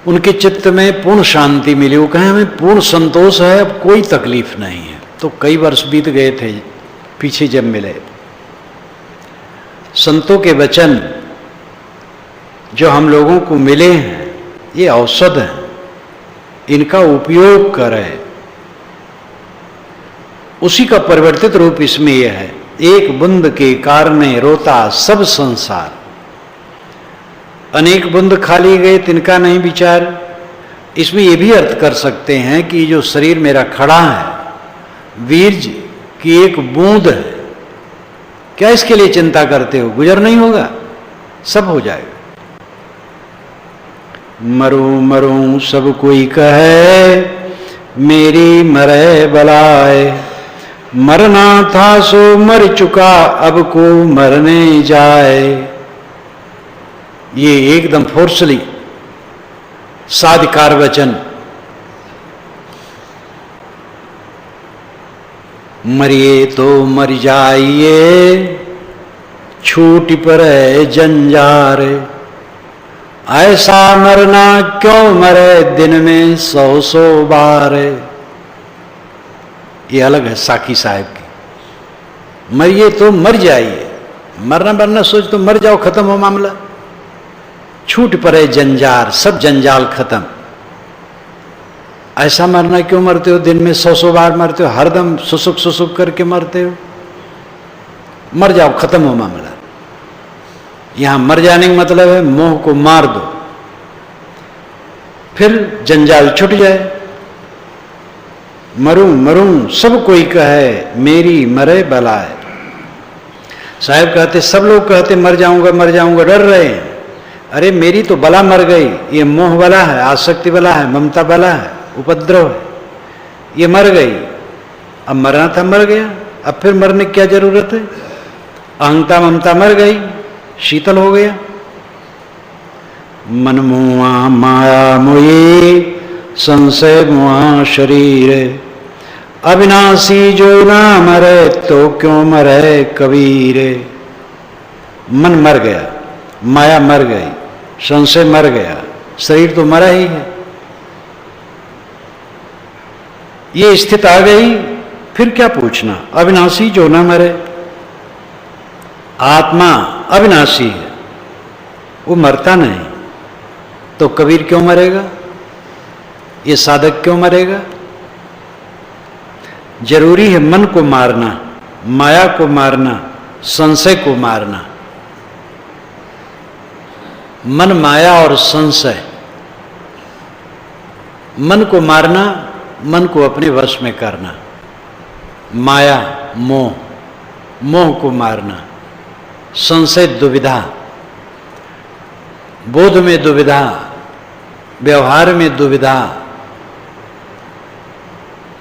उनके चित्त में पूर्ण शांति मिली। वो कहे हमें पूर्ण संतोष है, अब कोई तकलीफ नहीं है। तो कई वर्ष बीत गए थे पीछे जब मिले। संतों के वचन जो हम लोगों को मिले हैं, ये औषध है, इनका उपयोग करें। उसी का परिवर्तित रूप इसमें यह है, एक बूंद के कारणे रोता सब संसार। अनेक बूंद खाली गए तिनका नहीं विचार। इसमें यह भी अर्थ कर सकते हैं कि जो शरीर मेरा खड़ा है, वीर्य की एक बूंद है, क्या इसके लिए चिंता करते हो? गुजर नहीं होगा, सब हो जाएगा। मरो मरो सब कोई कहे, मेरी मरे बलाए, मरना था सो मर चुका, अब को मरने जाए। ये एकदम फोर्सली साधिकार वचन। मरिए तो मर जाइए, छूट पड़े जंजार, ऐसा मरना क्यों मरे दिन में 100 बार। ये अलग है साकी साहब की। मरिए तो मर जाइए, मरना मरना सोच तो मर जाओ, खत्म हो मामला। छूट पड़े जंजार, सब जंजाल खत्म। ऐसा मरना क्यों मरते हो, दिन में 100 बार मरते हो, हरदम सुसुक सुसुक करके मरते हो। मर जाओ, खत्म हो मामला। यहां मर जाने का मतलब है मोह को मार दो, फिर जंजाल छूट जाए। मरूं मरूं सब कोई कहे, मेरी मरे बलाए। साहब कहते, सब लोग कहते मर जाऊंगा, डर रहे हैं। अरे मेरी तो बला मर गई। ये मोह बला है, आसक्ति बला है, ममता बला है, उपद्रव है, ये मर गई। अब मरना था, मर गया, अब फिर मरने की क्या जरूरत है। अहंता ममता मर गई, शीतल हो गया। मन मुआ माया मोये, संशय मुआ शरीर, अविनाशी जो ना मरे तो क्यों मरे कबीर। मन मर गया, माया मर गई, संशय मर गया, शरीर तो मरा ही है। ये स्थिति आ गई, फिर क्या पूछना। अविनाशी जो ना मरे, आत्मा अविनाशी है, वो मरता नहीं, तो कबीर क्यों मरेगा, ये साधक क्यों मरेगा। जरूरी है मन को मारना, माया को मारना, संशय को मारना। मन, माया और संशय, मन को मारना, मन को अपने वश में करना। माया मोह, मोह को मारना। संशय दुविधा, बोध में दुविधा, व्यवहार में दुविधा।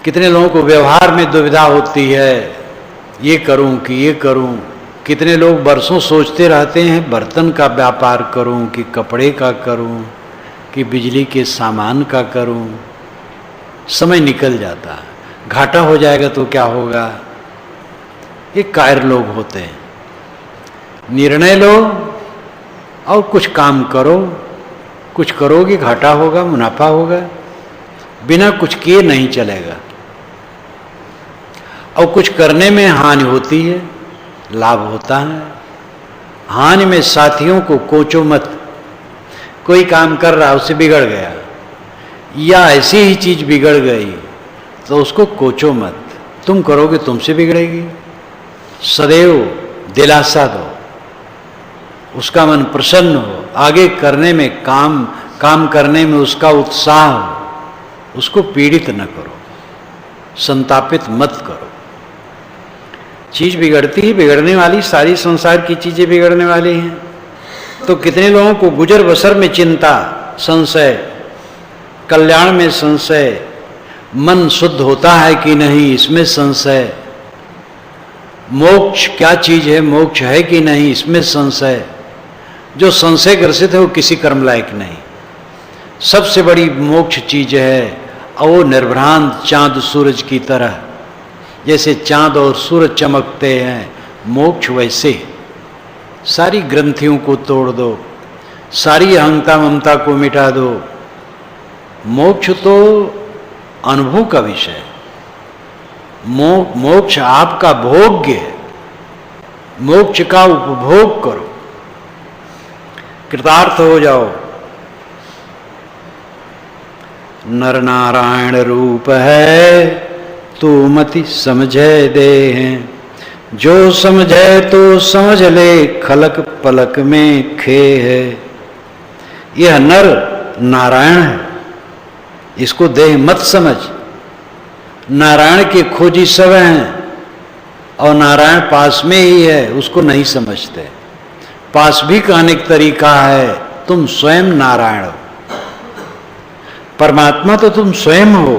कितने लोगों को व्यवहार में दुविधा होती है, ये करूं कि ये करूं। कितने लोग बरसों सोचते रहते हैं, बर्तन का व्यापार करूं कि कपड़े का करूं कि बिजली के सामान का करूं। समय निकल जाता है, घाटा हो जाएगा तो क्या होगा। ये कायर लोग होते हैं। निर्णय लो और कुछ काम करो, कुछ करोगे घाटा होगा, मुनाफा होगा। बिना कुछ किए नहीं चलेगा। और कुछ करने में हानि होती है, लाभ होता है। हानि में साथियों को कोचो मत। कोई काम कर रहा उससे बिगड़ गया, या ऐसी ही चीज बिगड़ गई, तो उसको कोचो मत, तुम करोगे तुमसे बिगड़ेगी। सदैव दिलासा दो, उसका मन प्रसन्न हो, आगे करने में काम करने में उसका उत्साह हो, उसको पीड़ित न करो, संतापित मत करो। चीज बिगड़ती ही बिगड़ने वाली, सारी संसार की चीजें बिगड़ने वाली हैं। तो कितने लोगों को गुजर बसर में चिंता, संशय, कल्याण में संशय, मन शुद्ध होता है कि नहीं इसमें संशय, मोक्ष क्या चीज है, मोक्ष है कि नहीं इसमें संशय। जो संशय ग्रसित है वो किसी कर्म लायक नहीं। सबसे बड़ी मोक्ष चीज है और वो निर्भ्रांत चांद सूरज की तरह, जैसे चांद और सूरज चमकते हैं, मोक्ष वैसे। सारी ग्रंथियों को तोड़ दो, सारी अहंता ममता को मिटा दो। मोक्ष तो अनुभव का विषय है, मोक्ष आपका भोग्य है, मोक्ष का उपभोग करो, कृतार्थ हो जाओ। नर नारायण रूप है तू मति समझे दे हैं, जो समझे तो समझ ले खलक पलक में खे है। यह नर नारायण है, इसको देह मत समझ। नारायण के खोजी सब हैं और नारायण पास में ही है, उसको नहीं समझते। पास भी कहने का तरीका है, तुम स्वयं नारायण हो, परमात्मा तो तुम स्वयं हो।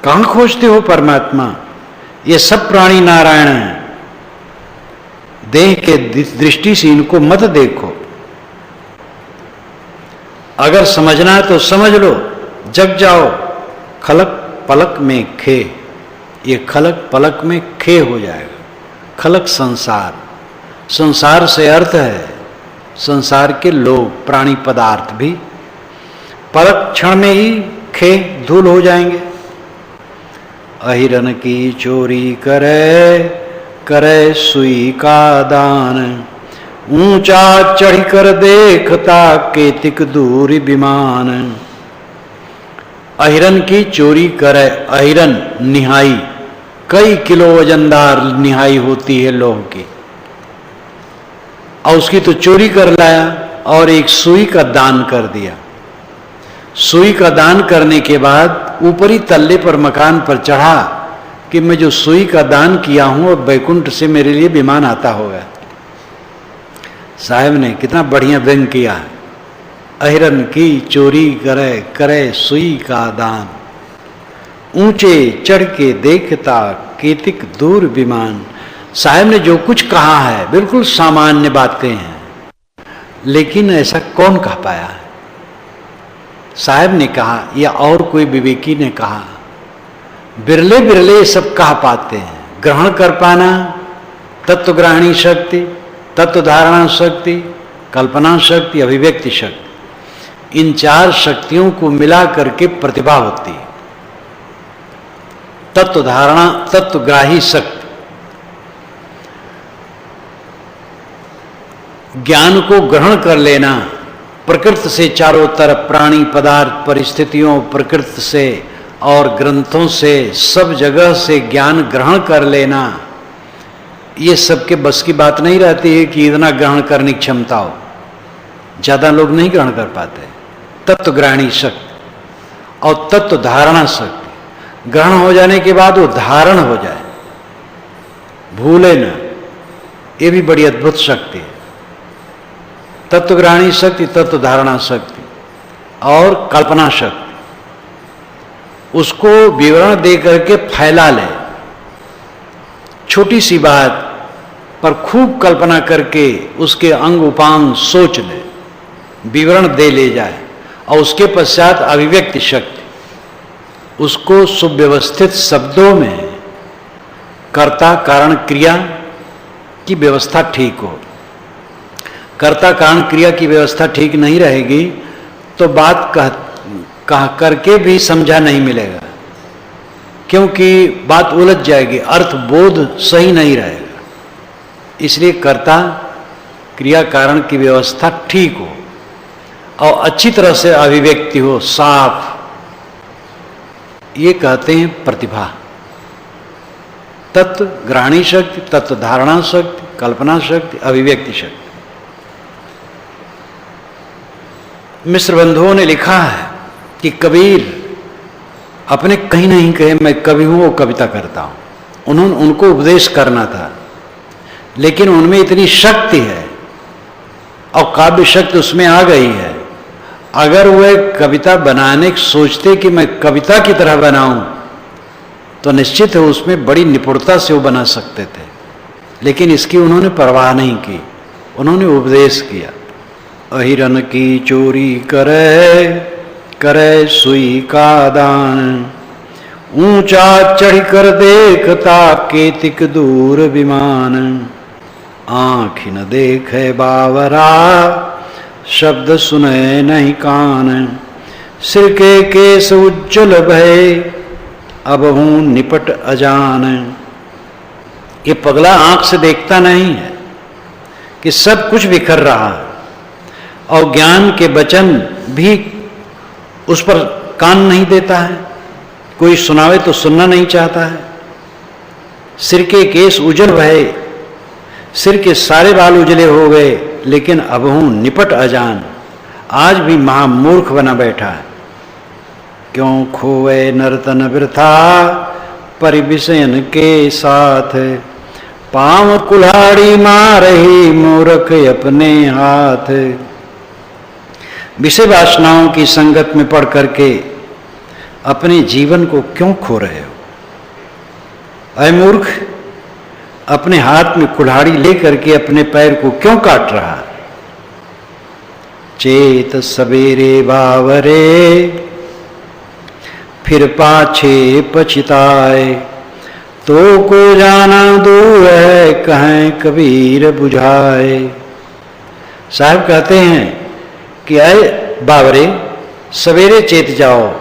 कहां खोजते हो परमात्मा? ये सब प्राणी नारायण हैं। देह के दृष्टि से इनको मत देखो। अगर समझना है तो समझ लो, जग जाओ। खलक पलक में खे, ये खलक पलक में खे हो जाएगा। खलक संसार, संसार से अर्थ है संसार के लोग, प्राणी पदार्थ भी पलक क्षण में ही खे धूल हो जाएंगे। अहिरन की चोरी करे करे सुई का दान, ऊंचा चढ़कर देखता केतिक दूर विमान। अहिरन की चोरी करे, अहिरन निहाई, कई किलो वजनदार निहाई होती है लोह की, और उसकी तो चोरी कर लाया और एक सुई का दान कर दिया। सुई का दान करने के बाद ऊपरी तल्ले पर मकान पर चढ़ा कि मैं जो सुई का दान किया हूं और बैकुंठ से मेरे लिए विमान आता होगा। साहब ने कितना बढ़िया व्यंग किया है। अहिरन की चोरी करे करे सुई का दान, ऊंचे चढ़ के देखता केतिक दूर विमान। साहब ने जो कुछ कहा है बिल्कुल सामान्य बातें हैं, लेकिन ऐसा कौन कह पाया है? साहब ने कहा या और कोई विवेकी ने कहा, बिरले बिरले सब कह पाते हैं। ग्रहण कर पाना, तत्वग्रहणी शक्ति, तत्व धारणा शक्ति, कल्पना शक्ति, अभिव्यक्ति शक्ति, इन चार शक्तियों को मिला करके प्रतिभा होती है। तत्व धारणा, तत्वग्राही शक्ति, ज्ञान को ग्रहण कर लेना, प्रकृति से चारों तरफ प्राणी पदार्थ परिस्थितियों, प्रकृति से और ग्रंथों से, सब जगह से ज्ञान ग्रहण कर लेना, ये सबके बस की बात नहीं रहती है कि इतना ग्रहण करने की क्षमता हो। ज्यादा लोग नहीं ग्रहण कर पाते। तत्वग्रहणी शक्ति और तत्व धारणा शक्ति, ग्रहण हो जाने के बाद वो धारण हो जाए, भूले न, ये भी बड़ी अद्भुत शक्ति है। तत्वग्रहणी शक्ति, तत्व धारणा शक्ति और कल्पना शक्ति, उसको विवरण दे करके फैला ले। छोटी सी बात पर खूब कल्पना करके उसके अंग उपांग सोच ले, विवरण दे ले जाए। और उसके पश्चात अभिव्यक्ति शक्ति, उसको सुव्यवस्थित शब्दों में कर्ता कारण क्रिया की व्यवस्था ठीक हो। कर्ता कारण क्रिया की व्यवस्था ठीक नहीं रहेगी तो बात कह करके भी समझा नहीं मिलेगा, क्योंकि बात उलझ जाएगी, अर्थ बोध सही नहीं रहेगा। इसलिए कर्ता क्रिया कारण की व्यवस्था ठीक हो, और अच्छी तरह से अभिव्यक्ति हो, साफ, ये कहते हैं प्रतिभा। तत्व ग्रहणी शक्ति, तत्व धारणा शक्ति, कल्पना शक्ति, अभिव्यक्ति शक्ति। मिश्र बंधुओं ने लिखा है कि कबीर अपने कहीं नहीं कहे मैं कवि हूं, वो कविता करता हूं। उन्होंने उनको उपदेश करना था, लेकिन उनमें इतनी शक्ति है और काव्य शक्ति उसमें आ गई है। अगर वह कविता बनाने की सोचते कि मैं कविता की तरह बनाऊं, तो निश्चित है उसमें बड़ी निपुणता से वो बना सकते थे, लेकिन इसकी उन्होंने परवाह नहीं की। उन्होंने उपदेश किया, अहिरन की चोरी करे करे सुई का दान, ऊंचा चढ़ कर देखता केतिक दूर विमान, आँख न देखे बावरा शब्द सुने नहीं कान, सिर के केस उज्जवल भय अब हूं निपट अजान। ये पगला आंख से देखता नहीं है कि सब कुछ बिखर रहा है, और ज्ञान के वचन भी उस पर कान नहीं देता है। कोई सुनावे तो सुनना नहीं चाहता है। सिर के केस उजल भये, सिर के सारे बाल उजले हो गए, लेकिन अब हूं निपट अजान, आज भी महामूर्ख बना बैठा है। क्यों खोवे नर्तन वृथा परिविषयन के साथ, पांव कुल्हाड़ी मारही मूर्ख अपने हाथ। विषय वासनाओं की संगत में पड़ करके अपने जीवन को क्यों खो रहे हो? अय मूर्ख, अपने हाथ में कुल्हाड़ी लेकर के अपने पैर को क्यों काट रहा? चेत सवेरे बावरे फिर पाछे पछताए, तो को जाना दूर है कहें कबीर बुझाए। साहब कहते हैं कि अय बावरे, सवेरे चेत जाओ,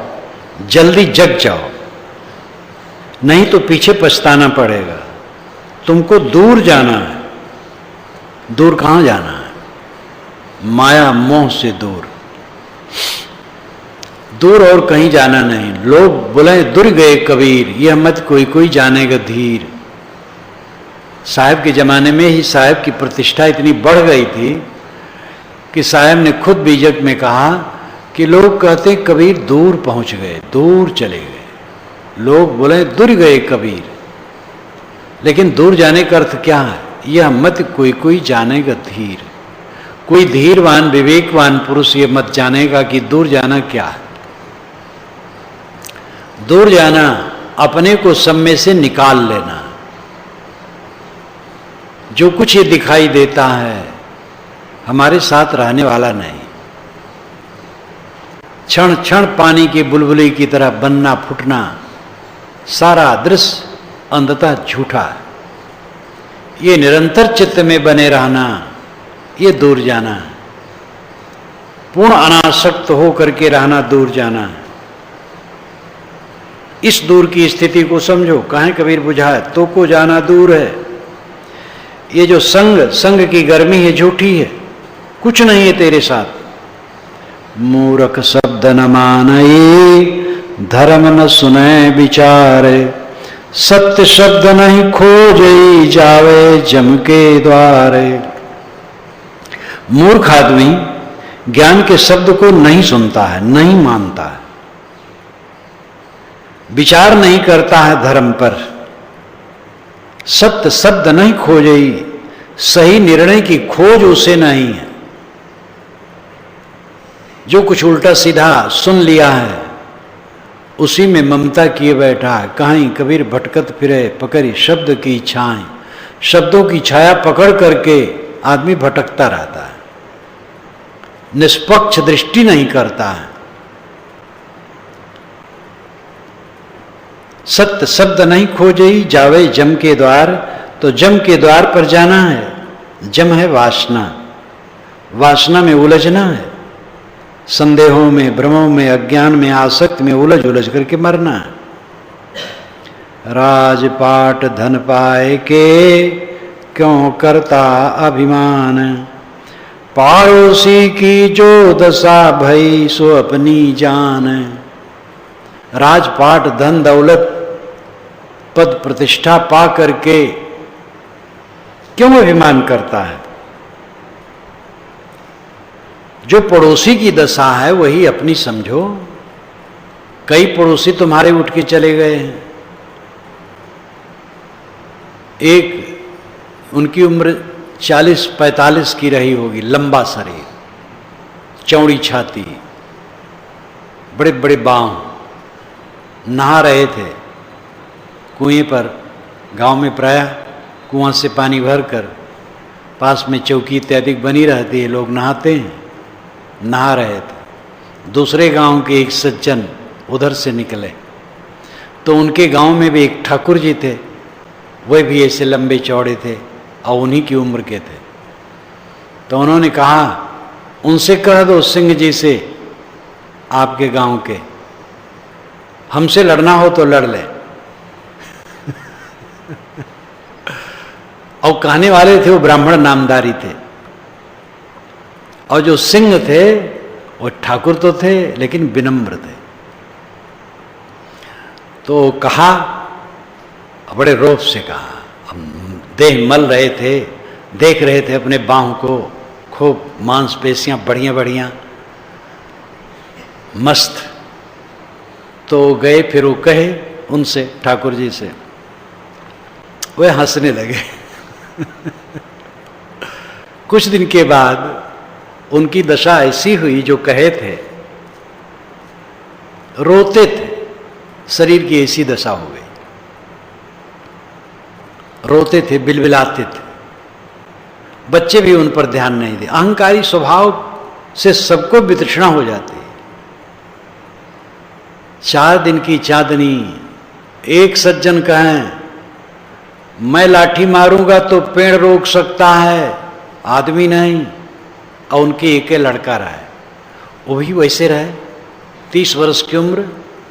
जल्दी जग जाओ, नहीं तो पीछे पछताना पड़ेगा। तुमको दूर जाना है। दूर कहां जाना है? माया मोह से दूर, दूर और कहीं जाना नहीं। लोग बोले दूर गए कबीर, यह मत कोई कोई जानेगा धीर। साहब के जमाने में ही साहब की प्रतिष्ठा इतनी बढ़ गई थी कि साहब ने खुद बीजक में कहा कि लोग कहते कबीर दूर पहुंच गए, दूर चले गए। लोग बोले दूर गए कबीर, लेकिन दूर जाने का अर्थ क्या है? यह मत कोई कोई जानेगा धीर। कोई धीरवान विवेकवान पुरुष ये मत जानेगा कि दूर जाना क्या है। दूर जाना अपने को सब में से निकाल लेना। जो कुछ ये दिखाई देता है हमारे साथ रहने वाला नहीं। क्षण क्षण पानी की बुलबुली की तरह बनना फूटना, सारा दृश्य अंधता झूठा है। ये निरंतर चित्त में बने रहना, ये दूर जाना है। पूर्ण अनासक्त हो करके रहना दूर जाना है। इस दूर की स्थिति को समझो। कहें कबीर बुझाए, तो को जाना दूर है। ये जो संग की गर्मी है झूठी है, कुछ नहीं है तेरे साथ। मूर्ख शब्द न मानई, धर्म न सुने विचारे, सत्य शब्द नहीं खोजई, जावे जम के द्वारे। मूर्ख आदमी ज्ञान के शब्द को नहीं सुनता है, नहीं मानता है, विचार नहीं करता है धर्म पर। सत्य शब्द नहीं खोजई, सही निर्णय की खोज उसे नहीं है। जो कुछ उल्टा सीधा सुन लिया है उसी में ममता किए बैठा है। कहीं कबीर भटकत फिरे पकड़ी शब्द की छाएं। शब्दों की छाया पकड़ करके आदमी भटकता रहता है, निष्पक्ष दृष्टि नहीं करता है। सत्य शब्द नहीं खोजई, जावे जम के द्वार। तो जम के द्वार पर जाना है। जम है वासना, वासना में उलझना है। संदेहों में, भ्रमों में, अज्ञान में, आसक्त में उलझ उलझ करके मरना है। राजपाट धन पाए के क्यों करता अभिमान, पड़ोसी की जो दशा भई सो अपनी जान। राजपाट धन दौलत पद प्रतिष्ठा पा करके क्यों अभिमान करता है? जो पड़ोसी की दशा है वही अपनी समझो। कई पड़ोसी तुम्हारे उठ के चले गए हैं। एक उनकी उम्र 40-45 की रही होगी, लंबा शरीर, चौड़ी छाती, बड़े बड़े बांह, नहा रहे थे कुएं पर। गांव में प्रायः कुआं से पानी भरकर पास में चौकी इत्यादि बनी रहती है, लोग नहाते हैं। नहा रहे थे। दूसरे गांव के एक सज्जन उधर से निकले तो उनके गांव में भी एक ठाकुर जी थे, वे भी ऐसे लंबे चौड़े थे और उन्हीं की उम्र के थे। तो उन्होंने कहा, उनसे कह दो सिंह जी से, आपके गांव के, हमसे लड़ना हो तो लड़ ले। और कहने वाले थे वो ब्राह्मण नामधारी थे, और जो सिंह थे वो ठाकुर तो थे लेकिन विनम्र थे। तो कहा, बड़े रोब से कहा, देह मल रहे थे, देख रहे थे अपने बाहों को, खूब मांसपेशियां बढ़िया बढ़िया मस्त। तो गए, फिर वो कहे उनसे, ठाकुर जी से, वे हंसने लगे। कुछ दिन के बाद उनकी दशा ऐसी हुई जो कहे थे, रोते थे, शरीर की ऐसी दशा हो गई, रोते थे, बिलबिलाते थे। बच्चे भी उन पर ध्यान नहीं दे। अहंकारी स्वभाव से सबको वितृष्णा हो जाती है। 4 दिन की चांदनी, एक सज्जन कहें मैं लाठी मारूंगा तो पेड़ रोक सकता है, आदमी नहीं। और उनके एक लड़का रहा है, वो भी वैसे रहे, 30 वर्ष की उम्र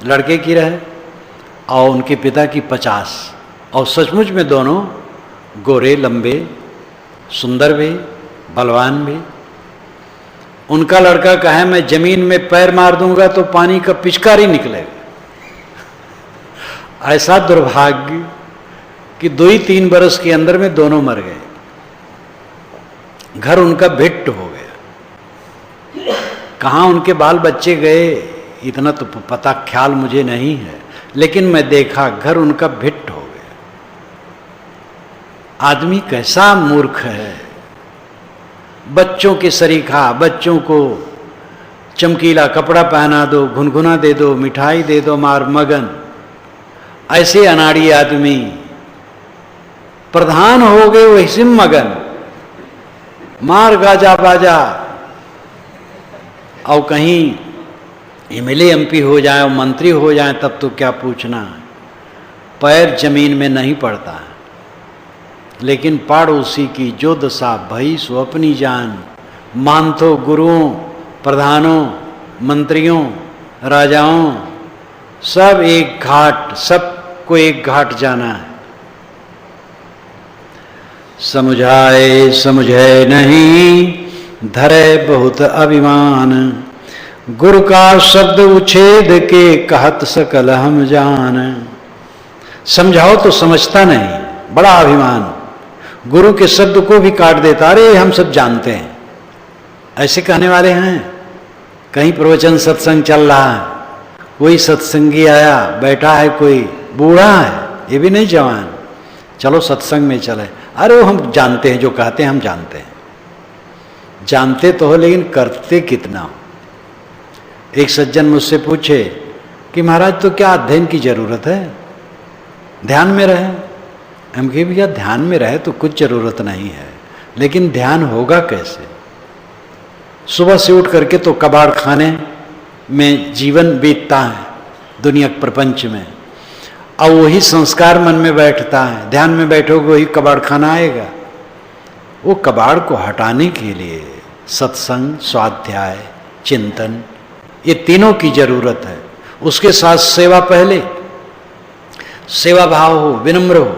लड़के की रहे और उनके पिता की 50। और सचमुच में दोनों गोरे, लंबे, सुंदर भी, बलवान भी। उनका लड़का कहे मैं जमीन में पैर मार दूंगा तो पानी का पिचकारी निकलेगा। ऐसा दुर्भाग्य कि 2-3 बरस के अंदर में दोनों मर गए। घर उनका भिट्ट हो गया। कहाँ उनके बाल बच्चे गए इतना तो पता ख्याल मुझे नहीं है, लेकिन मैं देखा घर उनका भिट्ट हो गया। आदमी कैसा मूर्ख है। बच्चों के सरीखा, बच्चों को चमकीला कपड़ा पहना दो, घुनघुना दे दो, मिठाई दे दो, मार मगन। ऐसे अनाड़ी आदमी प्रधान हो गए वैसे मगन, मार गाजा बाजा। और कहीं एमएलए एमपी हो जाए और मंत्री हो जाए तब तो क्या पूछना, पैर जमीन में नहीं पड़ता। लेकिन पड़ोसी की जो दशा भई सो अपनी जान। मानतो गुरुओं, प्रधानों, मंत्रियों, राजाओं, सब एक घाट, सबको एक घाट जाना है। समझाए समझे नहीं, धरे बहुत अभिमान। गुरु का शब्द उछेद के कहत सकल हम जान। समझाओ तो समझता नहीं, बड़ा अभिमान। गुरु के शब्द को भी काट देता, अरे हम सब जानते हैं। ऐसे कहने वाले हैं। कहीं प्रवचन सत्संग चल रहा है, कोई सत्संगी आया, बैठा है कोई बूढ़ा है, ये भी नहीं जवान, चलो सत्संग में चले। अरे वो हम जानते हैं, जो कहते हैं हम जानते हैं। जानते तो हो लेकिन करते कितना हो। एक सज्जन मुझसे पूछे कि महाराज तो क्या अध्ययन की जरूरत है, ध्यान में रहे। हम कहे भैया ध्यान में रहे तो कुछ जरूरत नहीं है, लेकिन ध्यान होगा कैसे? सुबह से उठ करके तो कबाड़ खाने में जीवन बीतता है, दुनिया प्रपंच में, और वही संस्कार मन में बैठता है। ध्यान में बैठोगे वही कबाड़ खाना आएगा। वो कबाड़ को हटाने के लिए सत्संग, स्वाध्याय, चिंतन, ये तीनों की जरूरत है। उसके साथ सेवा, पहले सेवा भाव हो, विनम्र हो,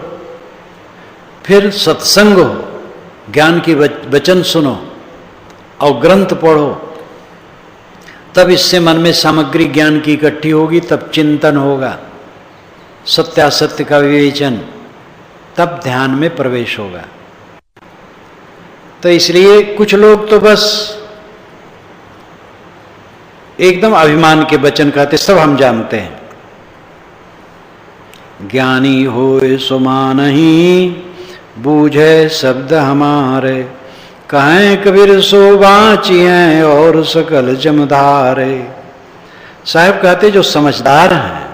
फिर सत्संग हो, ज्ञान की वचन सुनो, और ग्रंथ पढ़ो, तब इससे मन में सामग्री ज्ञान की इकट्ठी होगी, तब चिंतन होगा, सत्यासत्य का विवेचन, तब ध्यान में प्रवेश होगा। तो इसलिए कुछ लोग तो बस एकदम अभिमान के वचन कहते, सब हम जानते हैं। ज्ञानी होए सो मानहि, बूझे शब्द हमारे, कहें कबीर सो बाचिए और सकल जमधारे। साहब कहते जो समझदार हैं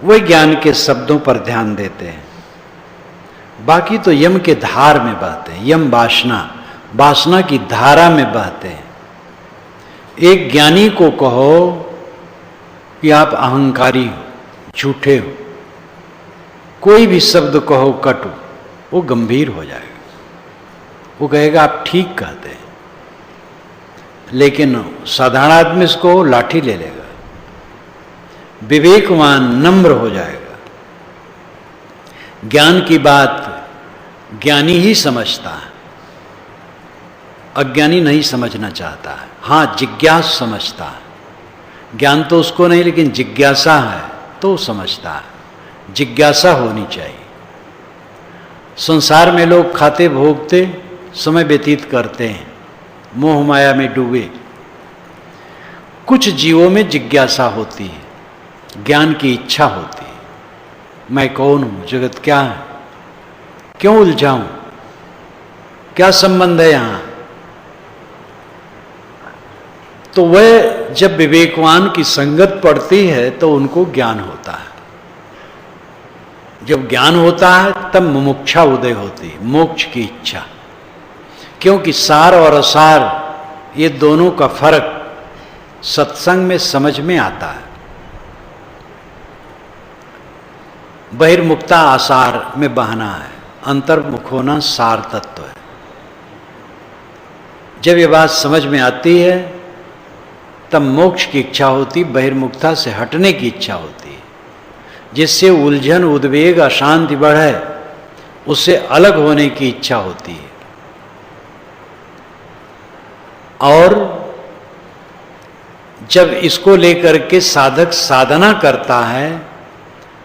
वे ज्ञान के शब्दों पर ध्यान देते हैं, बाकी तो यम के धार में बहते हैं, यम वासना की धारा में बहते हैं। एक ज्ञानी को कहो कि आप अहंकारी हो, झूठे हो, कोई भी शब्द कहो कटु, वो गंभीर हो जाएगा, वो कहेगा आप ठीक कहते हैं। लेकिन साधारण आदमी इसको लाठी ले लेगा। विवेकवान नम्र हो जाएगा। ज्ञान की बात ज्ञानी ही समझता है, अज्ञानी नहीं समझना चाहता है। हाँ, जिज्ञास समझता है। ज्ञान तो उसको नहीं, लेकिन जिज्ञासा है तो समझता है। जिज्ञासा होनी चाहिए। संसार में लोग खाते भोगते समय व्यतीत करते हैं, मोह माया में डूबे। कुछ जीवों में जिज्ञासा होती है, ज्ञान की इच्छा होती है। मैं कौन हूं, जगत क्या है, क्यों उलझाऊं, क्या संबंध है यहां। तो वह जब विवेकवान की संगत पड़ती है तो उनको ज्ञान होता है। जब ज्ञान होता है तब मुमुक्षा उदय होती है, मोक्ष की इच्छा। क्योंकि सार और असार ये दोनों का फर्क सत्संग में समझ में आता है। बहिर्मुखता आसार में बहना है, अंतर्मुख होना सार तत्व है। जब ये बात समझ में आती है तब मोक्ष की इच्छा होती, बहिर्मुखता से हटने की इच्छा होती है, जिससे उलझन, उद्वेग, अशांति बढ़े, उससे अलग होने की इच्छा होती है। और जब इसको लेकर के साधक साधना करता है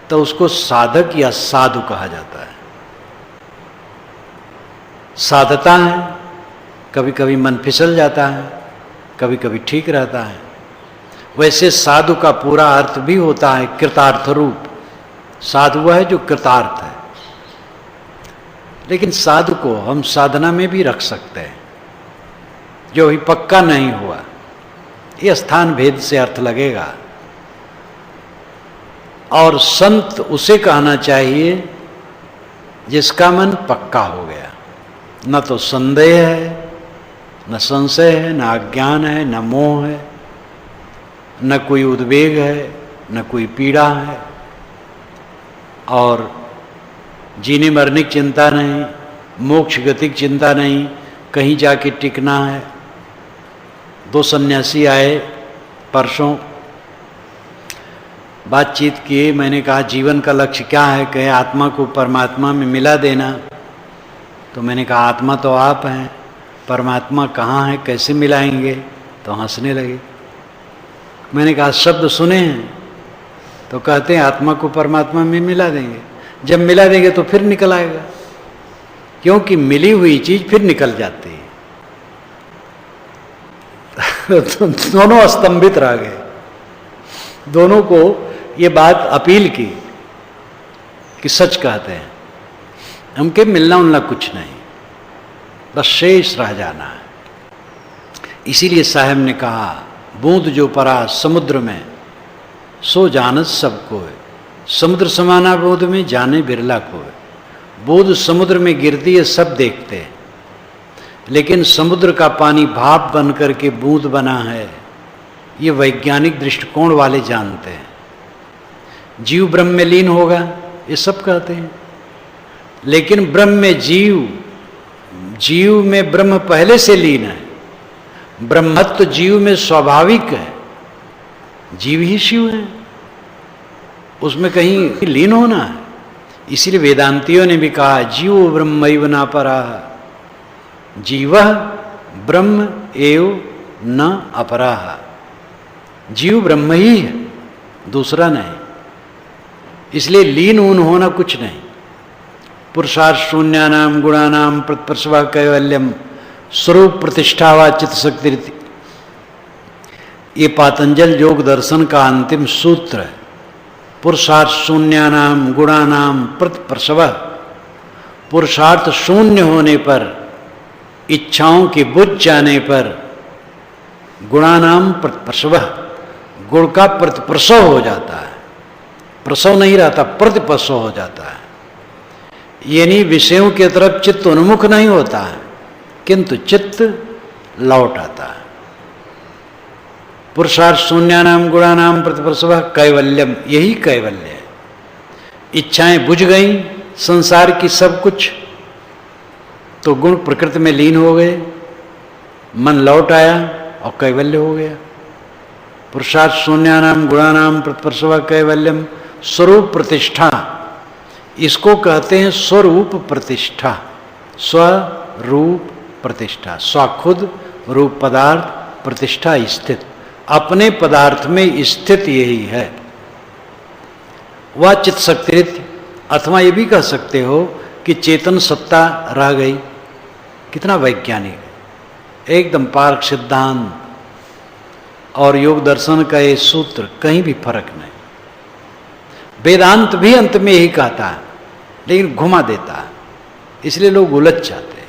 तो उसको साधक या साधु कहा जाता है। साधता है, कभी कभी मन फिसल जाता है, कभी कभी ठीक रहता है। वैसे साधु का पूरा अर्थ भी होता है कृतार्थ रूप। साधु वह है जो कृतार्थ है। लेकिन साधु को हम साधना में भी रख सकते हैं, जो भी पक्का नहीं हुआ। ये स्थान भेद से अर्थ लगेगा। और संत उसे कहना चाहिए जिसका मन पक्का हो गया, न तो संदेह है, न संशय है, न अज्ञान है, न मोह है, न कोई उद्वेग है, न कोई पीड़ा है, और जीने मरने की चिंता नहीं, मोक्ष गति की चिंता नहीं, कहीं जाके टिकना है। 2 सन्यासी आए परसों, बातचीत किए। मैंने कहा जीवन का लक्ष्य क्या है? कहे आत्मा को परमात्मा में मिला देना। तो मैंने कहा आत्मा तो आप हैं, परमात्मा कहाँ है, कैसे मिलाएंगे? तो हंसने लगे। मैंने कहा शब्द सुने हैं? तो कहते हैं आत्मा को परमात्मा में मिला देंगे। जब मिला देंगे तो फिर निकल आएगा, क्योंकि मिली हुई चीज फिर निकल जाती है। तो दोनों स्तंभित रह गए। दोनों को ये बात अपील की कि सच कहते हैं, हमके मिलना उलना कुछ नहीं, बस शेष रह जाना है। इसीलिए साहब ने कहा बूंद जो परा समुद्र में, सो जानत सबको है। समुद्र समाना बोध में जाने बिरला को है। बोध समुद्र में गिरती है, सब देखते हैं, लेकिन समुद्र का पानी भाप बन करके बूंद बना है, ये वैज्ञानिक दृष्टिकोण वाले जानते हैं। जीव ब्रह्म में लीन होगा, ये सब कहते हैं, लेकिन ब्रह्म में जीव में ब्रह्म पहले से लीन है। ब्रह्मत्व जीव में स्वाभाविक है, जीव ही शिव है, उसमें कहीं लीन होना है। इसीलिए वेदांतियों ने भी कहा जीवो ब्रह्मैव नापरा, जीवः ब्रह्म एव न अपराह। जीव ब्रह्म ही है, दूसरा नहीं। इसलिए लीन ऊन होना कुछ नहीं। पुरुषार्थ शून्यानाम गुणानाम प्रत्प्रसव कैवल्यम स्वरूप प्रतिष्ठा व चित्त शक्ति। ये पातंजल योग दर्शन का अंतिम सूत्र है। पुरुषार्थ शून्यानाम गुणानाम प्रत्प्रसव। पुरुषार्थ शून्य होने पर, इच्छाओं के बुझ जाने पर, गुणानाम प्रत्प्रसव, गुण का प्रतिप्रसव हो जाता है। प्रसव नहीं रहता, प्रतिप्रसव हो जाता है। यानी विषयों की तरफ चित्त उन्मुख नहीं होता है, किंतु चित्त लौट आता है। पुरुषार्थ शून्यानाम गुणानाम प्रतिप्रसव कैवल्यम, यही कैवल्य है। इच्छाएं बुझ गई संसार की सब कुछ, तो गुण प्रकृति में लीन हो गए, मन लौट आया और कैवल्य हो गया। पुरुषार्थ शून्यानाम गुणानाम प्रतिप्रसव कैवल्यम स्वरूप प्रतिष्ठा। इसको कहते हैं स्वरूप प्रतिष्ठा। स्वरूप प्रतिष्ठा, स्वखुद रूप पदार्थ, प्रतिष्ठा स्थित, अपने पदार्थ में स्थित यही है। वह चित्त शक्ति, अथवा ये भी कह सकते हो कि चेतन सत्ता रह गई। कितना वैज्ञानिक, एकदम पारक सिद्धांत और योग दर्शन का ये सूत्र, कहीं भी फर्क नहीं। वेदांत भी अंत में यही कहता है, लेकिन घुमा देता है, इसलिए लोग उलझ जाते हैं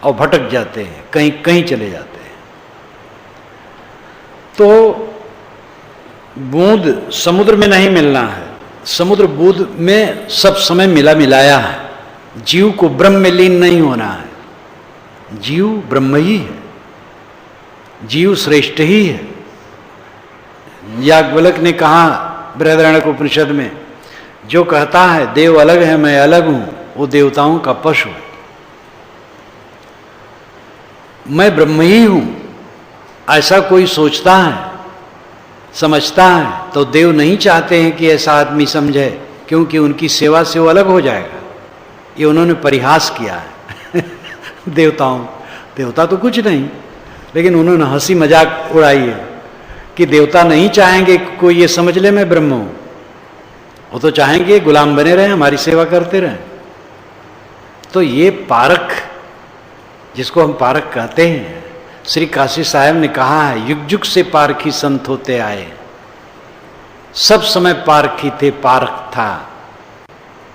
और भटक जाते हैं, कहीं कहीं चले जाते हैं। तो बूंद समुद्र में नहीं मिलना है, समुद्र बूंद में सब समय मिला मिलाया है। जीव को ब्रह्म में लीन नहीं होना है। जीव ब्रह्म ही है, जीव श्रेष्ठ ही है। याज्ञवल्क्य ने कहा बृहदारण्यक उपनिषद में, जो कहता है देव अलग है मैं अलग हूं, वो देवताओं का पशु है। मैं ब्रह्म ही हूं, ऐसा कोई सोचता है, समझता है, तो देव नहीं चाहते हैं कि ऐसा आदमी समझे, क्योंकि उनकी सेवा से वो अलग हो जाएगा। ये उन्होंने परिहास किया है देवता तो कुछ नहीं, लेकिन उन्होंने हंसी मजाक उड़ाई है कि देवता नहीं चाहेंगे कि कोई ये समझ ले मैं ब्रह्म हूं। वो तो चाहेंगे गुलाम बने रहे, हमारी सेवा करते रहे। तो ये पारक, जिसको हम पारक कहते हैं, श्री काशी साहब ने कहा है, युग युग से पारखी संत होते आए, सब समय पारखी थे, पारक था,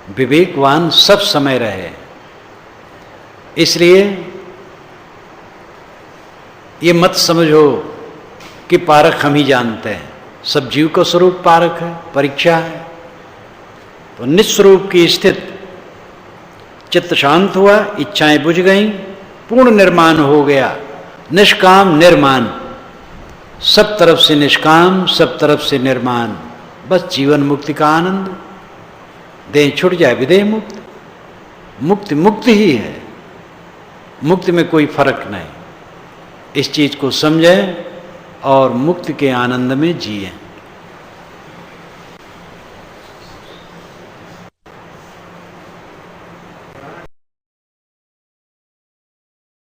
विवेकवान सब समय रहे। इसलिए ये मत समझो कि पारक हम ही जानते हैं। सब जीव का स्वरूप पारक है, परीक्षा है। तो निस्वरूप की स्थित, चित्त शांत हुआ, इच्छाएं बुझ गईं, पूर्ण निर्माण हो गया, निष्काम निर्माण, सब तरफ से निष्काम, सब तरफ से निर्माण, बस जीवन मुक्ति का आनंद। देह छूट जाए विदेह मुक्त, मुक्ति मुक्ति ही है, मुक्ति में कोई फर्क नहीं। इस चीज को समझें और मुक्ति के आनंद में जिए।